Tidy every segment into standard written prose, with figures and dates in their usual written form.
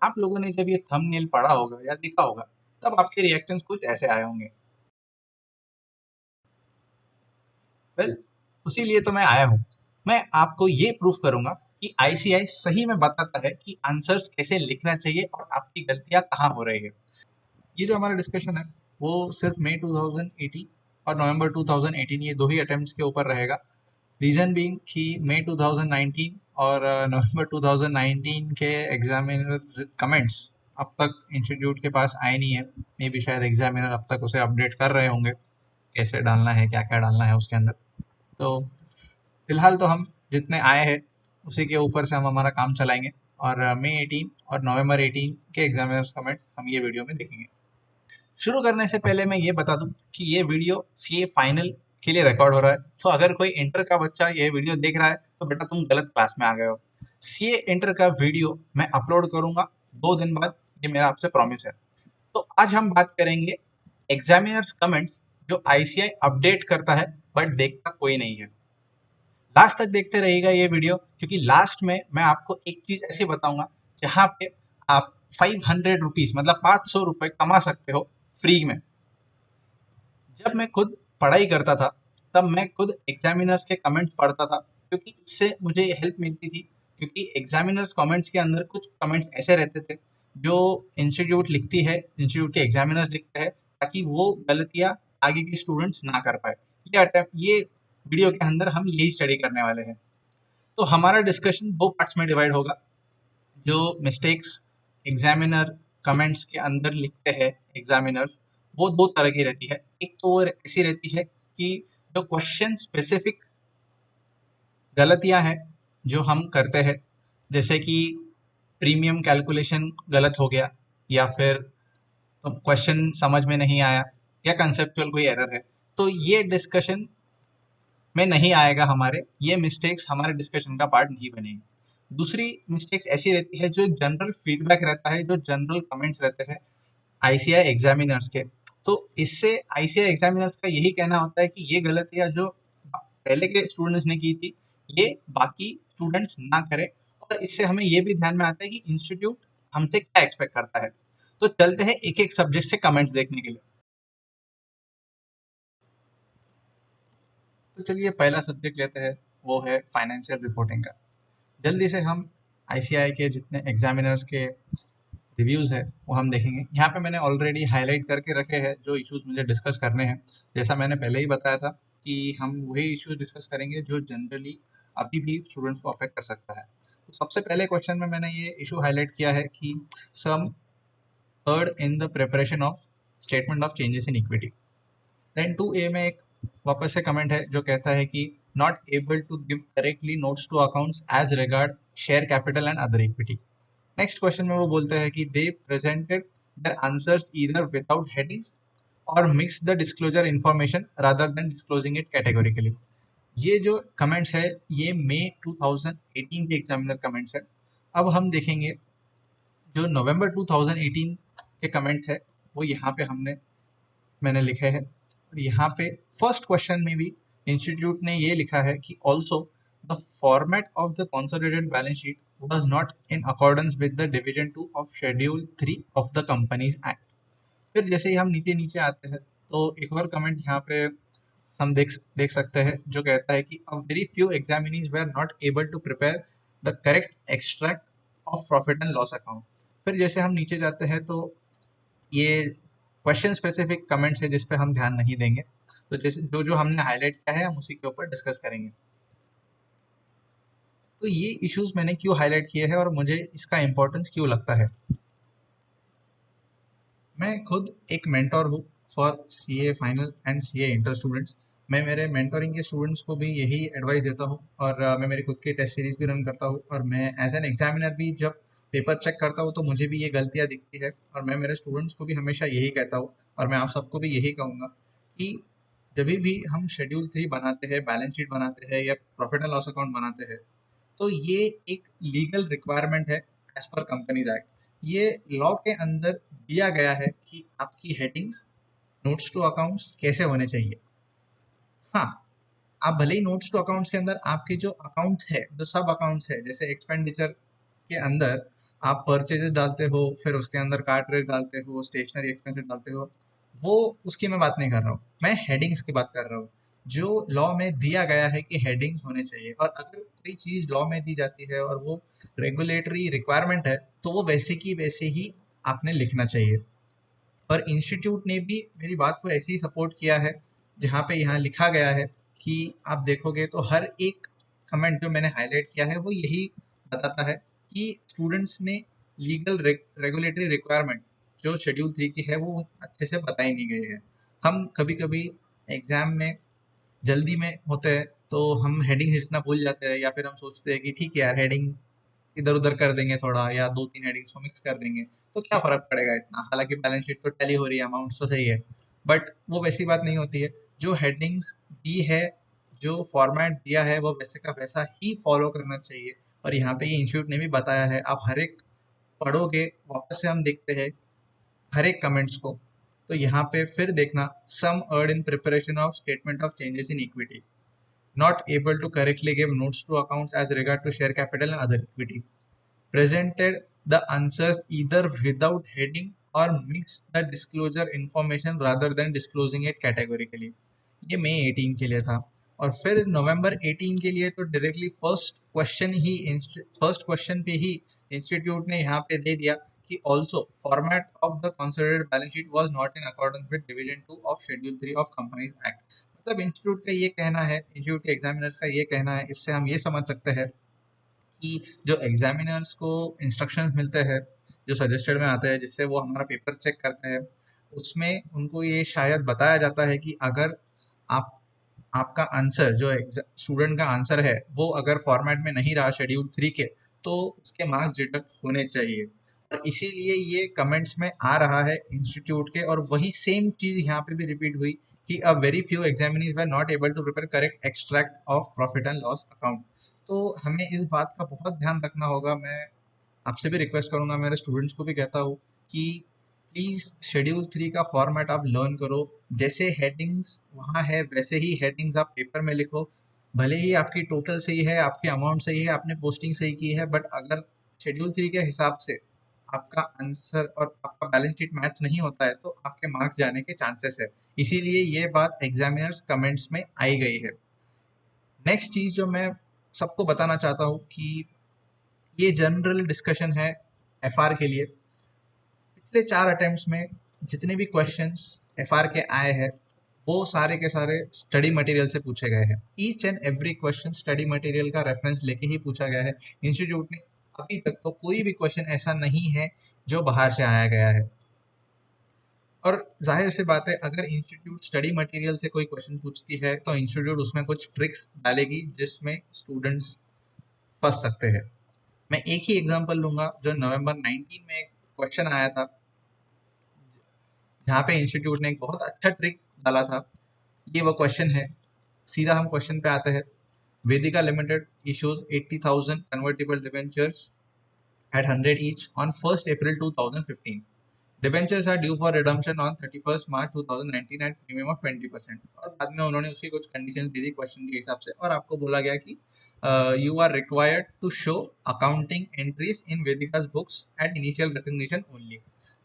आप लोगों ने जब ये थंबनेल पढ़ा होगा या देखा होगा तब आपके रिएक्शंस कुछ ऐसे आए होंगे। वेल, उसी लिए तो मैं आया हूँ। मैं आपको ये प्रूफ करूंगा कि आईसीआई सही में बताता है कि आंसर्स कैसे लिखना चाहिए और आपकी गलतियां कहाँ हो रही है। ये जो हमारा डिस्कशन है वो सिर्फ मई 2018 और नवंबर 2018 ये दो ही अटेम्प्ट्स के ऊपर रहेगा। रीजन बीइंग कि मई 2019 और नवंबर 2019 के एग्जामिनर कमेंट्स अब तक इंस्टीट्यूट के पास आए नहीं है। मे भी शायद एग्जामिनर अब तक उसे अपडेट कर रहे होंगे, कैसे डालना है, क्या क्या डालना है उसके अंदर। तो फिलहाल तो हम जितने आए हैं उसी के ऊपर से हम हमारा काम चलाएंगे और मई 18 और नवंबर 18 के एग्जामिनर्स कमेंट्स हम ये वीडियो में देखेंगे। शुरू करने से पहले मैं ये बता दूं कि ये वीडियो सीए फाइनल के लिए रिकॉर्ड हो रहा है। तो अगर कोई इंटर का बच्चा ये वीडियो देख रहा है तो बेटा तुम गलत क्लास में आ गए हो। सीए इंटर का वीडियो मैं अपलोड करूंगा 2 दिन बाद, ये मेरा आपसे प्रॉमिस है। तो आज हम बात करेंगे एग्जामिनर्स कमेंट्स जो आईसीआई अपडेट करता है बट देखता कोई नहीं है। लास्ट तक देखते रहिएगा ये वीडियो, क्योंकि लास्ट में मैं आपको एक चीज ऐसी बताऊंगा जहां पे आप 500 रुपीज मतलब 500 रुपए कमा सकते हो फ्री में। जब मैं खुद पढ़ाई करता था तब मैं खुद एग्जामिनर्स के कमेंट्स पढ़ता था, क्योंकि इससे मुझे हेल्प मिलती थी। क्योंकि एग्जामिनर्स कमेंट्स के अंदर कुछ कमेंट्स ऐसे रहते थे जो इंस्टीट्यूट लिखती है, इंस्टीट्यूट के एग्जामिनर्स लिखते हैं, ताकि वो गलतियां आगे के स्टूडेंट्स ना कर पाए। ये वीडियो के अंदर हम यही स्टडी करने वाले हैं। तो हमारा डिस्कशन दो पार्ट्स में डिवाइड होगा। जो मिस्टेक्स एग्जामिनर कमेंट्स के अंदर लिखते हैं एग्जामिनर्स, वो दो तरह की रहती है। एक तो वो ऐसी रहती है कि जो क्वेश्चन स्पेसिफिक गलतियां हैं जो हम करते हैं, जैसे कि प्रीमियम कैलकुलेशन गलत हो गया, या फिर क्वेश्चन समझ में नहीं आया, या कंसेप्चुअल कोई एरर है, तो ये डिस्कशन में नहीं आएगा। हमारे ये मिस्टेक्स हमारे डिस्कशन का पार्ट नहीं बनेगी। दूसरी मिस्टेक्स ऐसी रहती है जो एक जनरल फीडबैक रहता है, जो जनरल कमेंट्स रहते हैं आईसीआई एग्जामिनर्स के। तो इससे आईसीआई एग्जामिनर्स का यही कहना होता है कि ये गलतियां जो पहले के स्टूडेंट्स ने की थी ये बाकी स्टूडेंट्स ना करें। और इससे हमें ये भी ध्यान में आता है कि इंस्टीट्यूट हमसे क्या एक्सपेक्ट करता है। तो चलते हैं एक एक सब्जेक्ट से कमेंट्स देखने के लिए। तो चलिए पहला सब्जेक्ट लेते हैं, वो है फाइनेंशियल रिपोर्टिंग का। जल्दी से हम आईसीआई के जितने एग्जामिनर्स के रिव्यूज़ है वो हम देखेंगे। यहाँ पे मैंने ऑलरेडी हाईलाइट करके रखे हैं जो इश्यूज मुझे डिस्कस करने हैं। जैसा मैंने पहले ही बताया था कि हम वही इश्यूज डिस्कस करेंगे जो जनरली अभी भी स्टूडेंट्स को अफेक्ट कर सकता है। तो सबसे पहले क्वेश्चन में मैंने ये इशू हाईलाइट किया है कि some third in the preparation of statement of changes in equity. Then 2A में एक वापस से कमेंट है जो कहता है कि not able to give correctly notes to accounts as regard share capital and other equity. Next question में वो बोलते हैं कि they presented their answers either without headings और mix the disclosure information rather than disclosing it categorically. ये जो comments है ये मई 2018 के एग्जामिनर कमेंट्स है। अब हम देखेंगे जो नवंबर 2018 के कमेंट्स है वो यहाँ पे मैंने लिखे हैं। और यहाँ पे फर्स्ट क्वेश्चन में भी इंस्टीट्यूट ने ये लिखा है कि also the format of the consolidated balance sheet was not in accordance with the division 2 of schedule 3 of the companies act। फिर जैसे ही हम नीचे नीचे आते हैं तो एक और कमेंट यहाँ पे हम देख सकते हैं जो कहता है कि a very few examinees were not able to prepare the correct extract of profit and loss account। फिर जैसे हम नीचे जाते हैं तो ये क्वेश्चन स्पेसिफिक कमेंट्स है जिस पे हम ध्यान नहीं देंगे। तो जैसे जो जो हमने हाईलाइट किया है हम उसी के ऊपर डिस्कस करेंगे। तो ये इश्यूज मैंने क्यों हाईलाइट किए हैं और मुझे इसका इम्पोर्टेंस क्यों लगता है। मैं खुद एक मेंटोर हूँ for CA final and CA inter students. मैं मेरे मेंटोरिंग के स्टूडेंट्स को भी यही एडवाइस देता हूँ और मैं मेरी खुद की टेस्ट सीरीज भी रन करता हूँ और मैं एज एन एग्जामिनर भी जब पेपर चेक करता हूँ तो मुझे भी ये गलतियाँ दिखती है। और मैं मेरे स्टूडेंट्स को भी हमेशा यही कहता हूँ और मैं आप सबको भी यही कहूँगा कि जब भी हम शेड्यूल 3 बनाते हैं, बैलेंस शीट बनाते हैं या प्रॉफिट एंड लॉस अकाउंट बनाते हैं, तो ये एक लीगल रिक्वायरमेंट है एज पर कंपनीज एक्ट। ये लॉ के अंदर दिया गया है कि आपकी हेडिंग्स नोट्स टू अकाउंट्स कैसे होने चाहिए। हाँ, आप भले ही नोट्स टू अकाउंट्स के अंदर आपके जो अकाउंट्स है, जो सब अकाउंट्स है, जैसे एक्सपेंडिचर के अंदर आप परचेजेस डालते हो, फिर उसके अंदर कार्ट रेट डालते हो, स्टेशनरी एक्सपेंसेस डालते हो, वो उसकी मैं बात नहीं कर रहा हूँ, मैं हेडिंग्स की बात कर रहा हूँ। जो लॉ में दिया गया है कि हेडिंग्स होने चाहिए, और अगर कोई चीज लॉ में दी जाती है और वो रेगुलेटरी रिक्वायरमेंट है, तो वो वैसे की वैसे ही आपने लिखना चाहिए। और इंस्टीट्यूट ने भी मेरी बात को ऐसे ही सपोर्ट किया है, जहाँ पे यहाँ लिखा गया है कि आप देखोगे तो हर एक कमेंट जो मैंने हाईलाइट किया है वो यही बताता है कि स्टूडेंट्स ने लीगल रेगुलेटरी रिक्वायरमेंट जो शेड्यूल 3 की है वो अच्छे से बताई नहीं गई है। हम कभी कभी एग्जाम में जल्दी में होते हैं, तो हम हेडिंग खींचना भूल जाते हैं, या फिर हम सोचते हैं कि ठीक है यार, हेडिंग इधर उधर कर देंगे थोड़ा, या दो तीन हेडिंग्स को मिक्स कर देंगे, तो क्या फर्क पड़ेगा इतना, हालांकि बैलेंस शीट तो टैली हो रही है, अमाउंट तो सही है। बट वो वैसी बात नहीं होती है। जो हेडिंग्स दी है, जो फॉर्मेट दिया है, वो वैसे का वैसा ही फॉलो करना चाहिए। और यहाँ पे ये इंस्टीट्यूट ने भी बताया है, आप हर एक पढ़ोगे, वापस से हम देखते हैं हर एक कमेंट्स को, तो यहाँ पे फिर देखना, some erred in preparation of statement of changes in equity, not able to correctly give notes to accounts as regard to share capital and other equity, presented the answers either without heading or mix the disclosure information rather than disclosing it categorically। ये मई 18 के लिए था। और फिर नवंबर 18 के लिए तो directly first question पे ही इंस्टीट्यूट ने यहाँ पे दे दिया कि also format of the consolidated balance sheet was not in accordance with division 2 of schedule 3 of companies act. मतलब इंस्टीट्यूट का ये कहना है, इंस्टीट्यूट के एग्जामिनर्स का ये कहना है, इससे हम ये समझ सकते हैं कि जो एग्जामिनर्स को इंस्ट्रक्शंस मिलते हैं, जो सजेस्टेड में आते हैं जिससे वो हमारा पेपर चेक करते हैं, उसमें उनको ये शायद बताया जाता है कि अगर आप आपका आंसर जो स्टूडेंट का आंसर है वो अगर फॉर्मेट में नहीं रहा शेड्यूल 3 के, तो उसके मार्क्स डिडक्ट होने चाहिए। और इसीलिए ये कमेंट्स में आ रहा है इंस्टीट्यूट के, और वही सेम चीज यहाँ पे भी रिपीट हुई कि a very few examinees were not able to prepare correct extract of profit and loss account. तो हमें इस बात का बहुत ध्यान रखना होगा। मैं आपसे भी रिक्वेस्ट करूंगा, मेरे स्टूडेंट्स को भी कहता हूँ कि प्लीज शेड्यूल 3 का फॉर्मेट आप लर्न करो। जैसे हेडिंग्स वहाँ है वैसे ही हेडिंग्स आप पेपर में लिखो। भले ही आपकी टोटल सही है, आपकी अमाउंट सही है, आपने पोस्टिंग सही की है, बट अगर शेड्यूल 3 के हिसाब से आपका आंसर और आपका बैलेंस शीट मैच नहीं होता है, तो आपके मार्क्स जाने के चांसेस है। इसीलिए ये बात एग्जामिनर्स कमेंट्स में आई गई है। नेक्स्ट चीज जो मैं सबको बताना चाहता हूँ कि ये जनरल डिस्कशन है एफआर के लिए। पिछले 4 अटेम्प्ट्स में जितने भी क्वेश्चंस एफआर के आए हैं, वो सारे के सारे स्टडी मटेरियल से पूछे गए हैं। Each and every question study material का रेफरेंस लेके ही पूछा गया है। इंस्टीट्यूट ने अभी तक तो कोई भी क्वेश्चन ऐसा नहीं है जो बाहर से आया गया है। और जाहिर सी बात है, अगर इंस्टीट्यूट स्टडी मटेरियल से कोई क्वेश्चन पूछती है, तो इंस्टीट्यूट उसमें कुछ ट्रिक्स डालेगी जिसमें स्टूडेंट्स फंस सकते हैं। मैं एक ही एग्जांपल लूंगा, जो नवंबर 19 में एक क्वेश्चन आया था, जहाँ पे इंस्टीट्यूट ने एक बहुत अच्छा ट्रिक डाला था। ये वो क्वेश्चन है, सीधा हम क्वेश्चन पे आते हैं। Vedika limited issues 80,000 convertible debentures at 100 each on 1st April 2015। Debentures are due for redemption on 31st March 2019 at premium of 20%। और बाद में उन्होंने उसकी कुछ कंडीशन दे दी क्वेश्चन के हिसाब से, और आपको बोला गया कि you are required to show accounting entries in वेदिका's books at initial recognition only.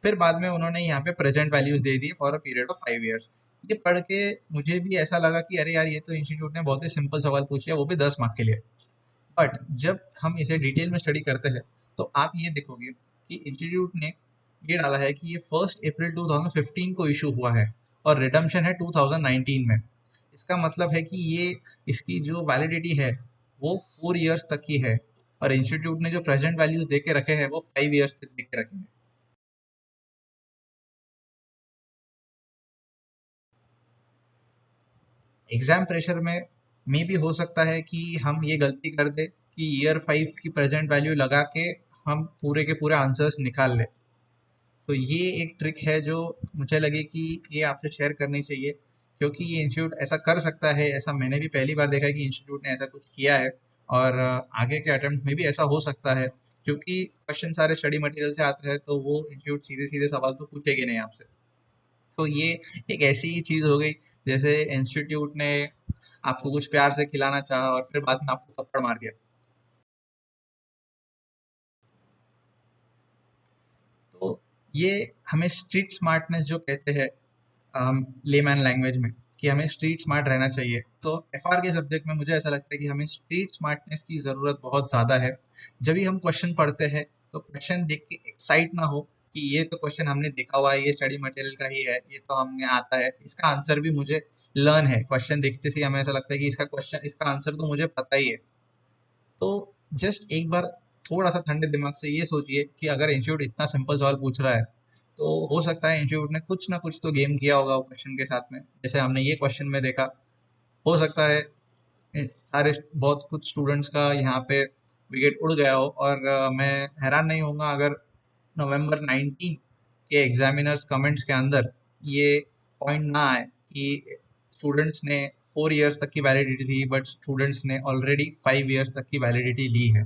फिर बाद में उन्होंने यहाँ पे प्रेजेंट वैल्यूज दे दी for a period of 5 years। ये पढ़ के मुझे भी ऐसा लगा कि अरे यार, ये तो इंस्टीट्यूट ने बहुत ही सिंपल सवाल पूछ लिया, वो भी 10 मार्क के लिए। बट जब हम इसे डिटेल में स्टडी करते हैं, तो आप ये देखोगे कि इंस्टीट्यूट ने ये डाला है कि ये 1st April 2015 को इशू हुआ है और रिडम्पशन है 2019 में। इसका मतलब है कि ये इसकी जो वैलिडिटी है वो 4 years तक की है, और इंस्टीट्यूट ने जो प्रेजेंट वैल्यूज दे के रखे हैं वो 5 years तक दे के रखे हैं। एग्जाम प्रेशर में मे भी हो सकता है कि हम ये गलती कर दे कि ईयर 5 की प्रेजेंट वैल्यू लगा के हम पूरे के पूरे आंसर्स निकाल ले। तो ये एक ट्रिक है जो मुझे लगे कि ये आपसे शेयर करनी चाहिए, क्योंकि ये इंस्टीट्यूट ऐसा कर सकता है। ऐसा मैंने भी पहली बार देखा है कि इंस्टीट्यूट ने ऐसा कुछ किया है, और आगे के अटेम्प्ट में भी ऐसा हो सकता है, क्योंकि क्वेश्चन सारे स्टडी मटेरियल से आते हैं, तो वो इंस्टीट्यूट सीधे सीधे सवाल तो पूछेगी नहीं आपसे। तो ये एक ऐसी ही चीज़ हो गई, जैसे इंस्टीट्यूट ने आपको कुछ प्यार से खिलाना चाहा और फिर बाद में आपको थप्पड़ मार दिया। ये हमें स्ट्रीट स्मार्टनेस जो कहते हैं लेमैन लैंग्वेज में, कि हमें स्ट्रीट स्मार्ट रहना चाहिए, तो एफआर के सब्जेक्ट में मुझे ऐसा लगता है कि हमें स्ट्रीट स्मार्टनेस की ज़रूरत बहुत ज़्यादा है। जब भी हम क्वेश्चन पढ़ते हैं तो क्वेश्चन देख के एक्साइट ना हो कि ये तो क्वेश्चन हमने देखा हुआ है, ये स्टडी मटेरियल का ही है, ये तो हमें आता है, इसका आंसर भी मुझे लर्न है। क्वेश्चन देखते से हमें ऐसा लगता है कि इसका आंसर तो मुझे पता ही है। तो जस्ट एक बार थोड़ा सा ठंडे दिमाग से ये सोचिए कि अगर इंस्टीट्यूट इतना सिंपल सवाल पूछ रहा है, तो हो सकता है इंस्टीट्यूट ने कुछ ना कुछ तो गेम किया होगा वो क्वेश्चन के साथ में, जैसे हमने ये क्वेश्चन में देखा। हो सकता है सारे बहुत कुछ स्टूडेंट्स का यहाँ पे विकेट उड़ गया हो, और मैं हैरान नहीं होऊंगा अगर नवंबर 19 के एग्जामिनर्स कमेंट्स के अंदर ये पॉइंट ना आए कि स्टूडेंट्स ने 4 इयर्स तक की वैलिडिटी थी, बट स्टूडेंट्स ने ऑलरेडी 5 इयर्स तक की वैलिडिटी ली है।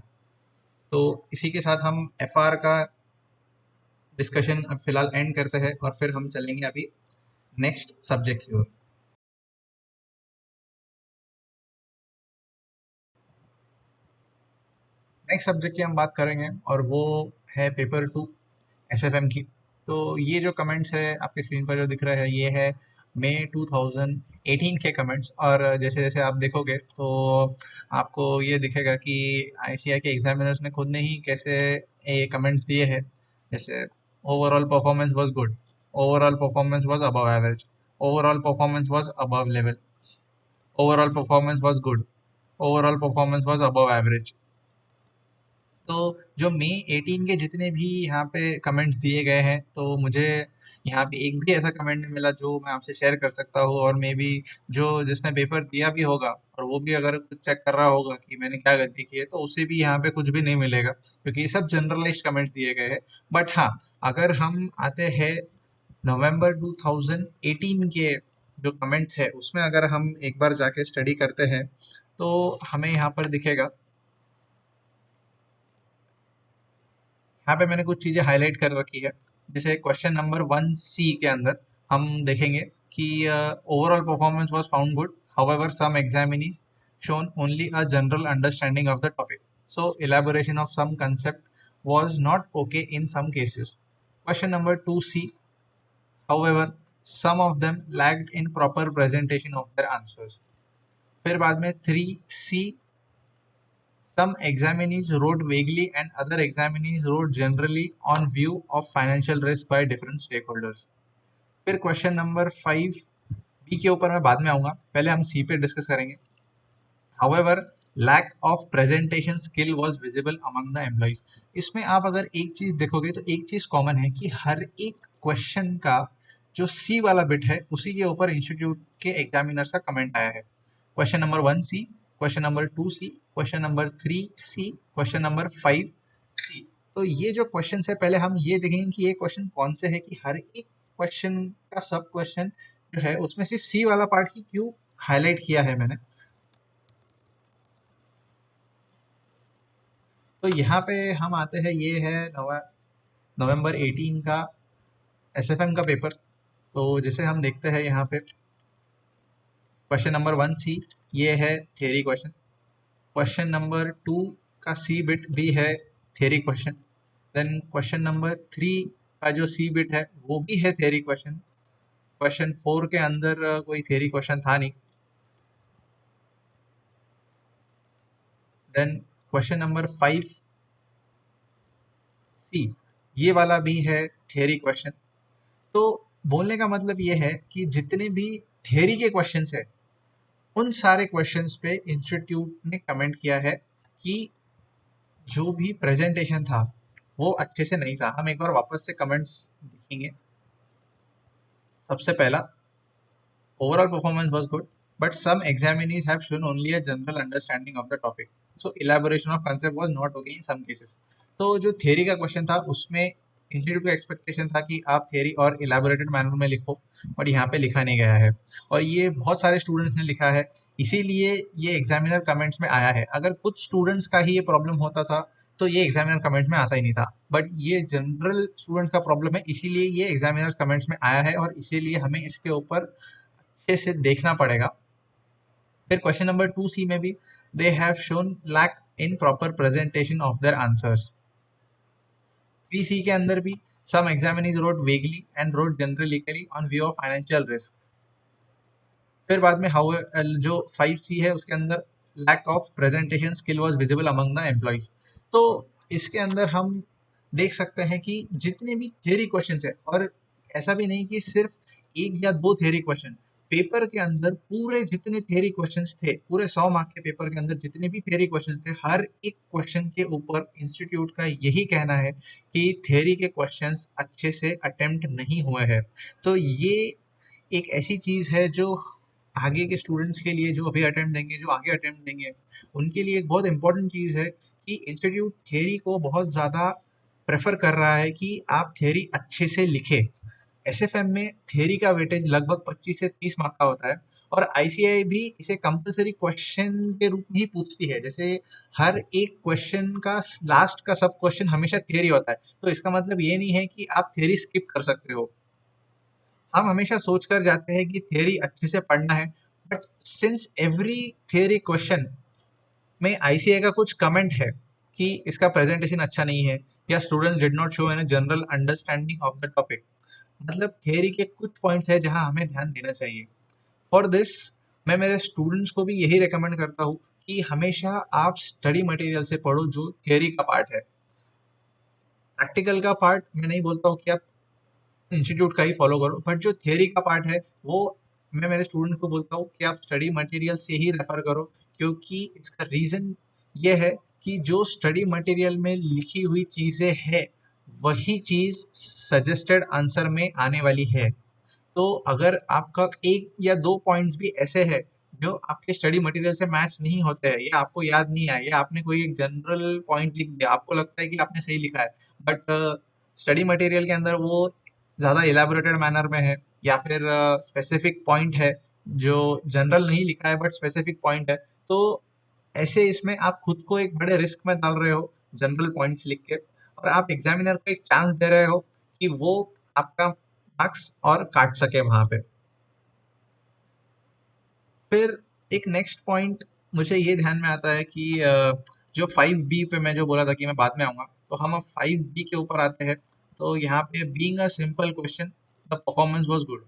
तो इसी के साथ हम एफआर का डिस्कशन अब फिलहाल एंड करते हैं, और फिर हम चलेंगे अभी नेक्स्ट सब्जेक्ट की ओर। नेक्स्ट सब्जेक्ट की हम बात करेंगे, और वो है पेपर 2 एसएफएम की। तो ये जो कमेंट्स है आपके स्क्रीन पर जो दिख रहा है, ये है मई 2018 के कमेंट्स। और जैसे जैसे आप देखोगे तो आपको ये दिखेगा कि आईसीआई के एग्जामिनर्स ने खुद ने ही कैसे ये कमेंट्स दिए हैं। जैसे overall performance was good, overall performance was above average, overall performance was above level, overall performance was good, overall performance was above average. तो जो मई 18 के जितने भी यहाँ पे कमेंट्स दिए गए हैं, तो मुझे यहाँ पे एक भी ऐसा कमेंट नहीं मिला जो मैं आपसे शेयर कर सकता हूँ, और मे बी जो जिसने पेपर दिया भी होगा और वो भी अगर कुछ चेक कर रहा होगा कि मैंने क्या गलती की है, तो उसे भी यहाँ पे कुछ भी नहीं मिलेगा, क्योंकि ये सब जनरलाइज्ड कमेंट्स दिए गए हैं। बट हाँ, अगर हम आते हैं नवंबर 2018 के जो कमेंट्स है उसमें अगर हम एक बार जाके स्टडी करते हैं, तो हमें यहाँ पर दिखेगा। यहाँ पे मैंने कुछ चीजें हाईलाइट कर रखी है। जैसे क्वेश्चन नंबर 1C के अंदर हम देखेंगे कि overall performance was found good, however some examinees shown only a general understanding of the topic, so elaboration of some concept was not okay in some cases. Question number 2C, however some of them lacked in proper presentation of their answers. फिर बाद में 3C, some examinees wrote vaguely and other examinees wrote generally on view of financial risk by different stakeholders. फिर question number 5 B के ऊपर मैं बाद में आऊंगा, पहले हम सी पे डिस्कस करेंगे। However, lack of presentation skill was visible among the employees. इसमें आप अगर एक चीज देखोगे तो एक चीज कॉमन है कि हर एक क्वेश्चन का जो सी वाला बिट है उसी के ऊपर इंस्टीट्यूट के एग्जामिनर्स का कमेंट आया है। Question number 1C, question number 2C, question number 3C, question number 5C। तो ये जो क्वेश्चन है, पहले हम ये देखेंगे कि ये क्वेश्चन कौन से है, कि हर एक क्वेश्चन का सब क्वेश्चन जो है उसमें सिर्फ सी वाला पार्ट ही क्यों हाईलाइट किया है मैंने। तो यहाँ पे हम आते हैं, ये है नवंबर 18 का एसएफएम का पेपर। तो जैसे हम देखते हैं यहाँ पे क्वेश्चन नंबर 1C, ये है थियरी क्वेश्चन। क्वेश्चन नंबर 2 का सी बिट भी है theory question. Then question number 3 का जो सी बिट है वो भी है थियरी क्वेश्चन। क्वेश्चन 4 के अंदर कोई थियरी क्वेश्चन था नहीं। देन क्वेश्चन नंबर 5C, ये वाला भी है थियरी क्वेश्चन। तो बोलने का मतलब ये है कि जितने भी थियरी के क्वेश्चंस है उन सारे क्वेश्चंस पे इंस्टीट्यूट ने कमेंट किया है कि जो भी प्रेजेंटेशन था वो अच्छे से नहीं था। हम एक बार वापस से कमेंट्स देखेंगे। सबसे पहला, overall performance was good, but some examinees have shown only a general understanding of the topic, so elaboration of concept was not okay in some cases. तो जो थियरी का क्वेश्चन था उसमें इंस्टीट्यूट का एक्सपेक्टेशन था कि आप थियरी और इलेबोरेटेड मैनर में लिखो, और यहाँ पे लिखा नहीं गया है, और ये बहुत सारे स्टूडेंट्स ने लिखा है, इसीलिए ये एग्जामिनर कमेंट्स में आया है। अगर कुछ स्टूडेंट्स का ही ये प्रॉब्लम होता था तो ये एग्जामिनर कमेंट्स में आता ही नहीं था, बट ये जनरल स्टूडेंट्स का प्रॉब्लम है, इसीलिए ये एग्जामिनर कमेंट्स में आया है, और इसीलिए हमें इसके ऊपर अच्छे से देखना पड़ेगा। फिर क्वेश्चन नंबर 2C में भी they have shown lack in proper presentation of their answers. 3C के अंदर भी Some examinees wrote vaguely and wrote generically on view of financial risk. फिर बाद में हाउ जो 5C है उसके अंदर lack of presentation skill was visible among the employees. तो इसके अंदर हम देख सकते हैं कि जितने भी थियरी क्वेश्चंस है, और ऐसा भी नहीं कि सिर्फ एक या दो थियरी क्वेश्चन, पेपर के अंदर पूरे जितने थियरी क्वेश्चंस थे, पूरे 100 मार्क के पेपर के अंदर जितने भी थियरी क्वेश्चंस थे, हर एक क्वेश्चन के ऊपर इंस्टीट्यूट का यही कहना है कि थियरी के क्वेश्चंस अच्छे से अटेम्प्ट नहीं हुए हैं। तो ये एक ऐसी चीज है जो आगे के स्टूडेंट्स के लिए, जो अभी अटेम्प्ट देंगे, जो आगे अटेम्प्ट देंगे, उनके लिए एक बहुत इंपॉर्टेंट चीज है कि इंस्टीट्यूट थियरी को बहुत ज़्यादा प्रेफर कर रहा है कि आप थियरी अच्छे से लिखें। एसएफएम में थियरी का वेटेज लगभग 25 से 30 मार्क का होता है, और आईसीआई भी इसे कंपलसरी क्वेश्चन के रूप में ही पूछती है। जैसे हर एक क्वेश्चन का लास्ट का सब क्वेश्चन हमेशा थियरी होता है, तो इसका मतलब ये नहीं है कि आप थियरी स्किप कर सकते हो। हम हमेशा सोचकर जाते हैं कि थियरी अच्छे से पढ़ना है, but since every theory question में आईसीआई का कुछ कमेंट है कि इसका प्रेजेंटेशन अच्छा नहीं है, या students did not show N general understanding of the topic, मतलब थियरी के कुछ पॉइंट्स है जहां हमें ध्यान देना चाहिए। फॉर दिस मैं मेरे स्टूडेंट्स को भी यही रिकमेंड करता हूँ कि हमेशा आप स्टडी मटेरियल से पढ़ो जो थियरी का पार्ट है। प्रैक्टिकल का पार्ट मैं नहीं बोलता हूँ कि आप इंस्टीट्यूट का ही फॉलो करो, बट जो थियरी का पार्ट है वो मैं मेरे स्टूडेंट को बोलता हूँ कि आप स्टडी मटेरियल से ही रेफर करो, क्योंकि इसका रीज़न ये है कि जो स्टडी मटेरियल में लिखी हुई चीज़ें हैं वही चीज़ सजेस्टेड आंसर में आने वाली है। तो अगर आपका एक या दो पॉइंट्स भी ऐसे हैं जो आपके स्टडी मटेरियल से मैच नहीं होते हैं, या आपको याद नहीं आया, या आपने कोई एक जनरल पॉइंट लिख दिया, आपको लगता है कि आपने सही लिखा है, बट स्टडी मटेरियल के अंदर वो ज़्यादा इलेबोरेटेड मैनर में है, या फिर स्पेसिफिक पॉइंट है जो जनरल नहीं लिखा है बट स्पेसिफिक पॉइंट है, तो ऐसे इसमें आप खुद को एक बड़े रिस्क में डाल रहे हो जनरल पॉइंट्स लिख के, और आप एग्जामिनर को एक चांस दे रहे हो कि वो आपका मार्क्स और काट सके वहां पे। फिर एक नेक्स्ट पॉइंट मुझे ये ध्यान में आता है कि जो 5B पे मैं जो बोला था कि मैं बाद में आऊंगा, तो हम अब 5B के ऊपर आते हैं। तो यहाँ पे being a simple question the performance was good,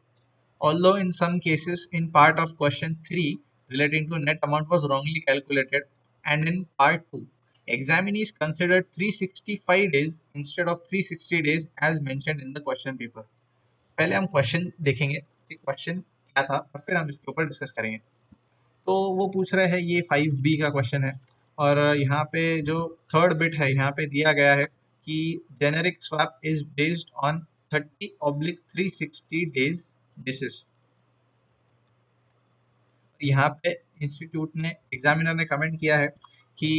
although in some cases in part of question 3 relating to net amount was wrongly calculated, and in part 2 examinees considered 365 days instead of 360 days as mentioned in the question paper। पहले हम question देखेंगे कि question क्या था, और फिर हम इसके ऊपर डिस्कस करेंगे। तो वो पूछ रहे हैं, ये 5B का क्वेश्चन है, और यहाँ पे जो थर्ड बिट है यहाँ पे दिया गया है कि generic swap is based on 30/360 days basis. यहाँ पे इंस्टीट्यूट ने, एग्जामिनर ने कमेंट किया है कि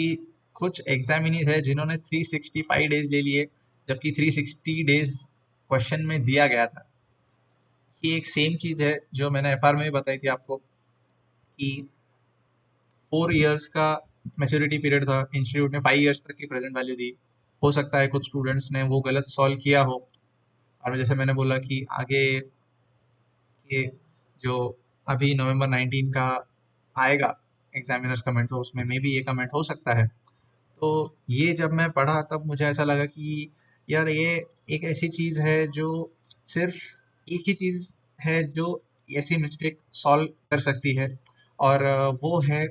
कुछ एग्जामिनीज है जिन्होंने 365 डेज ले लिए, जबकि 360 डेज क्वेश्चन में दिया गया था। ये एक सेम चीज है जो मैंने एफआर में भी बताई थी आपको कि 4 इयर्स का मैच्योरिटी पीरियड था, इंस्टीट्यूट ने 5 इयर्स तक की प्रेजेंट वैल्यू दी। हो सकता है कुछ स्टूडेंट्स ने वो गलत सॉल्व किया हो, और जैसे मैंने बोला कि आगे के जो अभी नवंबर 19 का आएगा एग्जामिनर्स कमेंट, तो उसमें मे भी ये कमेंट हो सकता है। तो ये जब मैं पढ़ा तब मुझे ऐसा लगा कि यार ये एक ऐसी चीज़ है जो सिर्फ एक ही चीज़ है जो ऐसी मिस्टेक सॉल्व कर सकती है, और वो है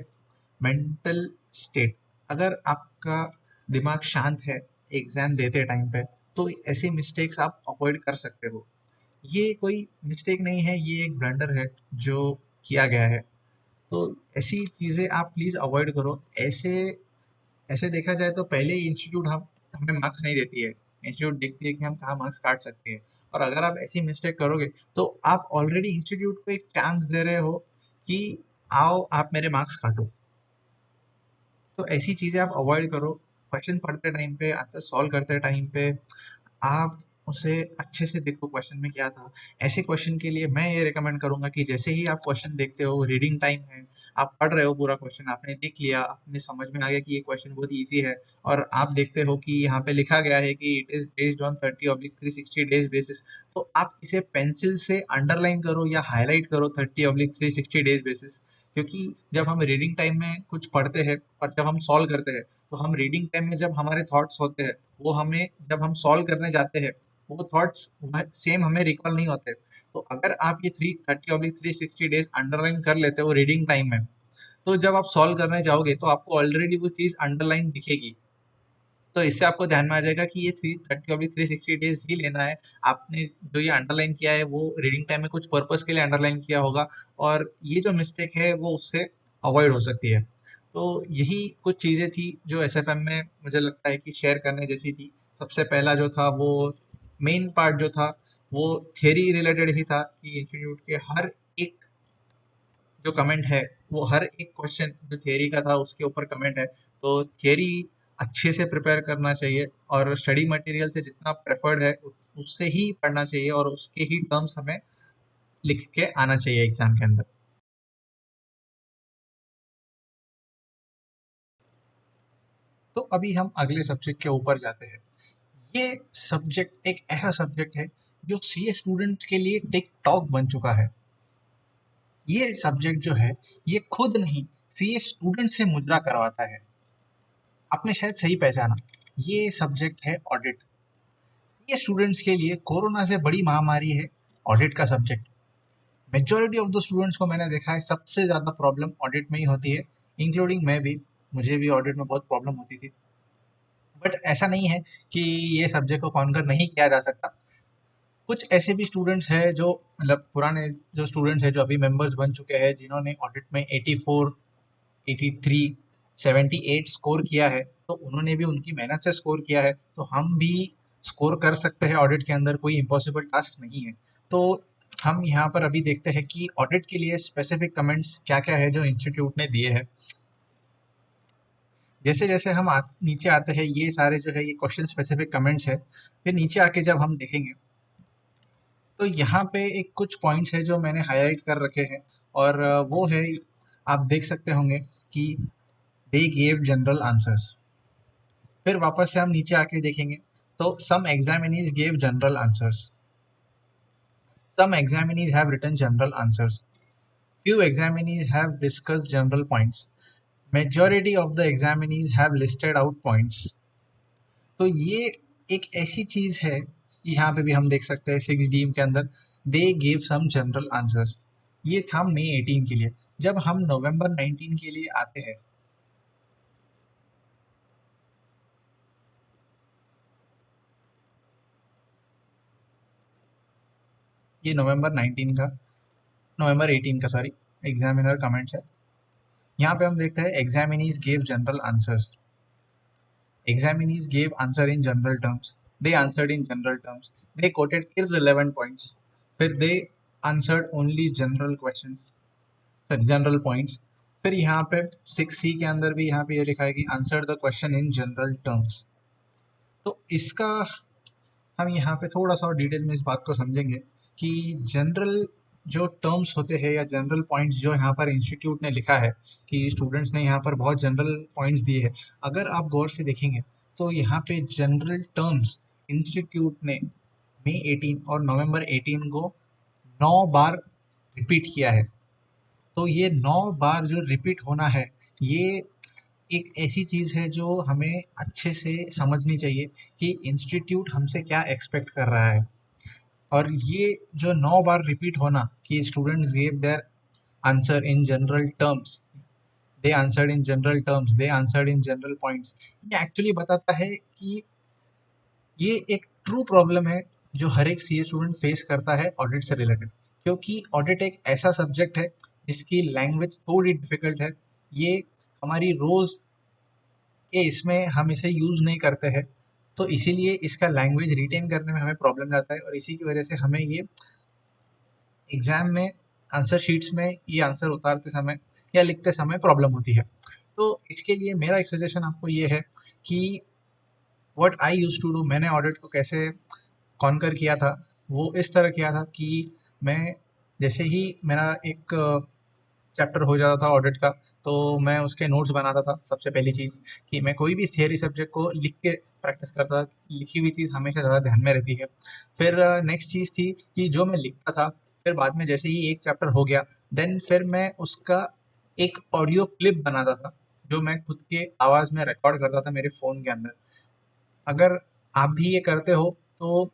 मेंटल स्टेट। अगर आपका दिमाग शांत है एग्जाम देते टाइम पे, तो ऐसी मिस्टेक्स आप अवॉइड कर सकते हो। ये कोई मिस्टेक नहीं है, ये एक ब्लंडर है जो किया गया है। तो ऐसी चीज़ें आप प्लीज़ अवॉइड करो। ऐसे ऐसे देखा जाए तो पहले ही इंस्टीट्यूट हम हमें मार्क्स नहीं देती है, इंस्टीट्यूट देखती है कि हम कहाँ मार्क्स काट सकते हैं। और अगर आप ऐसी मिस्टेक करोगे तो आप ऑलरेडी इंस्टीट्यूट को एक चांस दे रहे हो कि आओ आप मेरे मार्क्स काटो। तो ऐसी चीज़ें आप अवॉइड करो। क्वेश्चन पढ़ते टाइम पे, आंसर सॉल्व करते टाइम पे आप उसे अच्छे से देखो क्वेश्चन में क्या था। ऐसे क्वेश्चन के लिए मैं ये रिकमेंड करूंगा कि जैसे ही आप क्वेश्चन देखते हो, रीडिंग टाइम है, आप पढ़ रहे हो पूरा क्वेश्चन, आपने देख लिया, आपने समझ में आ गया कि ये क्वेश्चन बहुत ईजी है, और आप देखते हो कि यहाँ पे लिखा गया है कि it is based on 30/360 days basis, तो आप इसे पेंसिल से अंडरलाइन करो या हाईलाइट करो 30/360 डेज बेसिस। क्योंकि जब हम रीडिंग टाइम में कुछ पढ़ते हैं और जब हम सॉल्व करते हैं, तो हम रीडिंग टाइम में जब हमारे थॉट्स होते हैं वो हमें, जब हम सॉल्व करने जाते हैं वो थॉट्स सेम हमें रिकॉल नहीं होते। तो अगर आप ये 330/360 डेज अंडरलाइन कर लेते हो रीडिंग टाइम में, तो जब आप सॉल्व करने जाओगे तो आपको ऑलरेडी वो चीज़ अंडरलाइन दिखेगी। तो इससे आपको ध्यान में आ जाएगा कि ये 330/360 डेज ही लेना है। आपने जो ये अंडरलाइन किया है वो रीडिंग टाइम में कुछ पर्पस के लिए अंडरलाइन किया होगा, और ये जो मिस्टेक है वो उससे अवॉइड हो सकती है। तो यही कुछ चीज़ें थी जो एसएफएम में मुझे लगता है कि शेयर करने जैसी थी। सबसे पहला जो था वो मेन पार्ट जो था वो थियरी रिलेटेड ही था कि इंस्टीट्यूट के हर एक जो कमेंट है वो हर एक क्वेश्चन जो थियरी का था उसके ऊपर कमेंट है। तो थियरी अच्छे से प्रिपेयर करना चाहिए, और स्टडी मटेरियल से जितना प्रेफर्ड है उससे ही पढ़ना चाहिए, और उसके ही टर्म्स हमें लिख के आना चाहिए एग्जाम के अंदर। तो अभी हम अगले सब्जेक्ट के ऊपर जाते हैं। ये सब्जेक्ट एक ऐसा सब्जेक्ट है जो सीए स्टूडेंट्स के लिए टिक टॉक बन चुका है। ये सब्जेक्ट जो है ये खुद नहीं, सीए स्टूडेंट से मुद्रा करवाता है। आपने शायद सही पहचाना, ये सब्जेक्ट है ऑडिट। ये स्टूडेंट्स के लिए कोरोना से बड़ी महामारी है ऑडिट का subject. Majority of the students को मैंने देखा है सबसे ज़्यादा प्रॉब्लम ऑडिट में ही होती है, इंक्लूडिंग मैं भी। मुझे भी ऑडिट में बहुत प्रॉब्लम होती थी। बट ऐसा नहीं है कि ये सब्जेक्ट को कॉन्कर नहीं किया जा सकता। कुछ ऐसे भी स्टूडेंट्स हैं जो मतलब पुराने जो स्टूडेंट्स हैं जो अभी मेंबर्स बन चुके हैं, जिन्होंने ऑडिट में 84, 83, 78 स्कोर किया है, तो उन्होंने भी उनकी मेहनत से स्कोर किया है, तो हम भी स्कोर कर सकते हैं ऑडिट के अंदर। कोई इम्पॉसिबल टास्क नहीं है। तो हम यहाँ पर अभी देखते हैं कि ऑडिट के लिए स्पेसिफिक कमेंट्स क्या क्या है जो इंस्टीट्यूट ने दिए हैं। जैसे जैसे हम नीचे आते हैं, ये सारे जो है ये क्वेश्चन स्पेसिफिक कमेंट्स है। फिर नीचे आके जब हम देखेंगे तो यहाँ पे एक कुछ पॉइंट्स है जो मैंने हाईलाइट कर रखे हैं, और वो है, आप देख सकते होंगे कि दे गेव जनरल आंसर्स। फिर वापस से हम नीचे आके देखेंगे तो some examinees gave general answers, some examinees have written general answers, few examinees have discussed general points, majority of the examinees have listed out points। तो ये एक ऐसी चीज है, यहाँ पे भी हम देख सकते हैं 6D के अंदर they give some general answers. ये था मई 18 के लिए। जब हम नवंबर 19 के लिए आते हैं, ये नवंबर 18 का सॉरी एग्जामिनर कमेंट्स है। यहाँ पे हम देखते हैं examinees gave general answers, examinees gave answer in general terms, they answered in general terms, they quoted irrelevant points, फिर they answered only general questions, फिर जनरल पॉइंट्स। फिर यहाँ पे 6C के अंदर भी यहाँ पे ये लिखा है कि answer the question in general terms. तो इसका हम यहाँ पे थोड़ा सा और डिटेल में इस बात को समझेंगे कि जनरल जो टर्म्स होते हैं या जनरल पॉइंट्स जो यहाँ पर इंस्टीट्यूट ने लिखा है, कि स्टूडेंट्स ने यहाँ पर बहुत जनरल पॉइंट्स दिए हैं। अगर आप गौर से देखेंगे तो यहाँ पे जनरल टर्म्स इंस्टीट्यूट ने मई 18 और नवंबर 18 को 9 बार रिपीट किया है। तो ये 9 बार जो रिपीट होना है, ये एक ऐसी चीज़ है जो हमें अच्छे से समझनी चाहिए कि इंस्टीट्यूट हमसे क्या एक्सपेक्ट कर रहा है। और ये जो 9 बार रिपीट होना कि students gave there answer in general terms, they answered in general terms, they answered in general points, ये एक्चुअली बताता है कि ये एक ट्रू प्रॉब्लम है जो हर एक सीए स्टूडेंट फेस करता है ऑडिट से रिलेटेड। क्योंकि ऑडिट एक ऐसा सब्जेक्ट है जिसकी लैंग्वेज थोड़ी डिफिकल्ट है। ये हमारी रोज के इसमें हम इसे यूज़ नहीं करते हैं, तो इसीलिए इसका लैंग्वेज रिटेन करने में हमें प्रॉब्लम जाता है, और इसी की वजह से हमें ये एग्जाम में आंसर शीट्स में ये आंसर उतारते समय या लिखते समय प्रॉब्लम होती है। तो इसके लिए मेरा एक सजेशन आपको ये है कि what I used to do, मैंने ऑडिट को कैसे कॉन्कर किया था, वो इस तरह किया था कि मैं जैसे ही मेरा एक चैप्टर हो जाता था ऑडिट का, तो मैं उसके नोट्स बनाता था। सबसे पहली चीज़ कि मैं कोई भी थियरी सब्जेक्ट को लिख के प्रैक्टिस करता था, लिखी हुई चीज़ हमेशा ज़्यादा ध्यान में रहती है। फिर नेक्स्ट चीज़ थी कि जो मैं लिखता था, फिर बाद में जैसे ही एक चैप्टर हो गया, देन फिर मैं उसका एक ऑडियो क्लिप बनाता था, जो मैं खुद के आवाज़ में रिकॉर्ड करता था मेरे फ़ोन के अंदर। अगर आप भी ये करते हो तो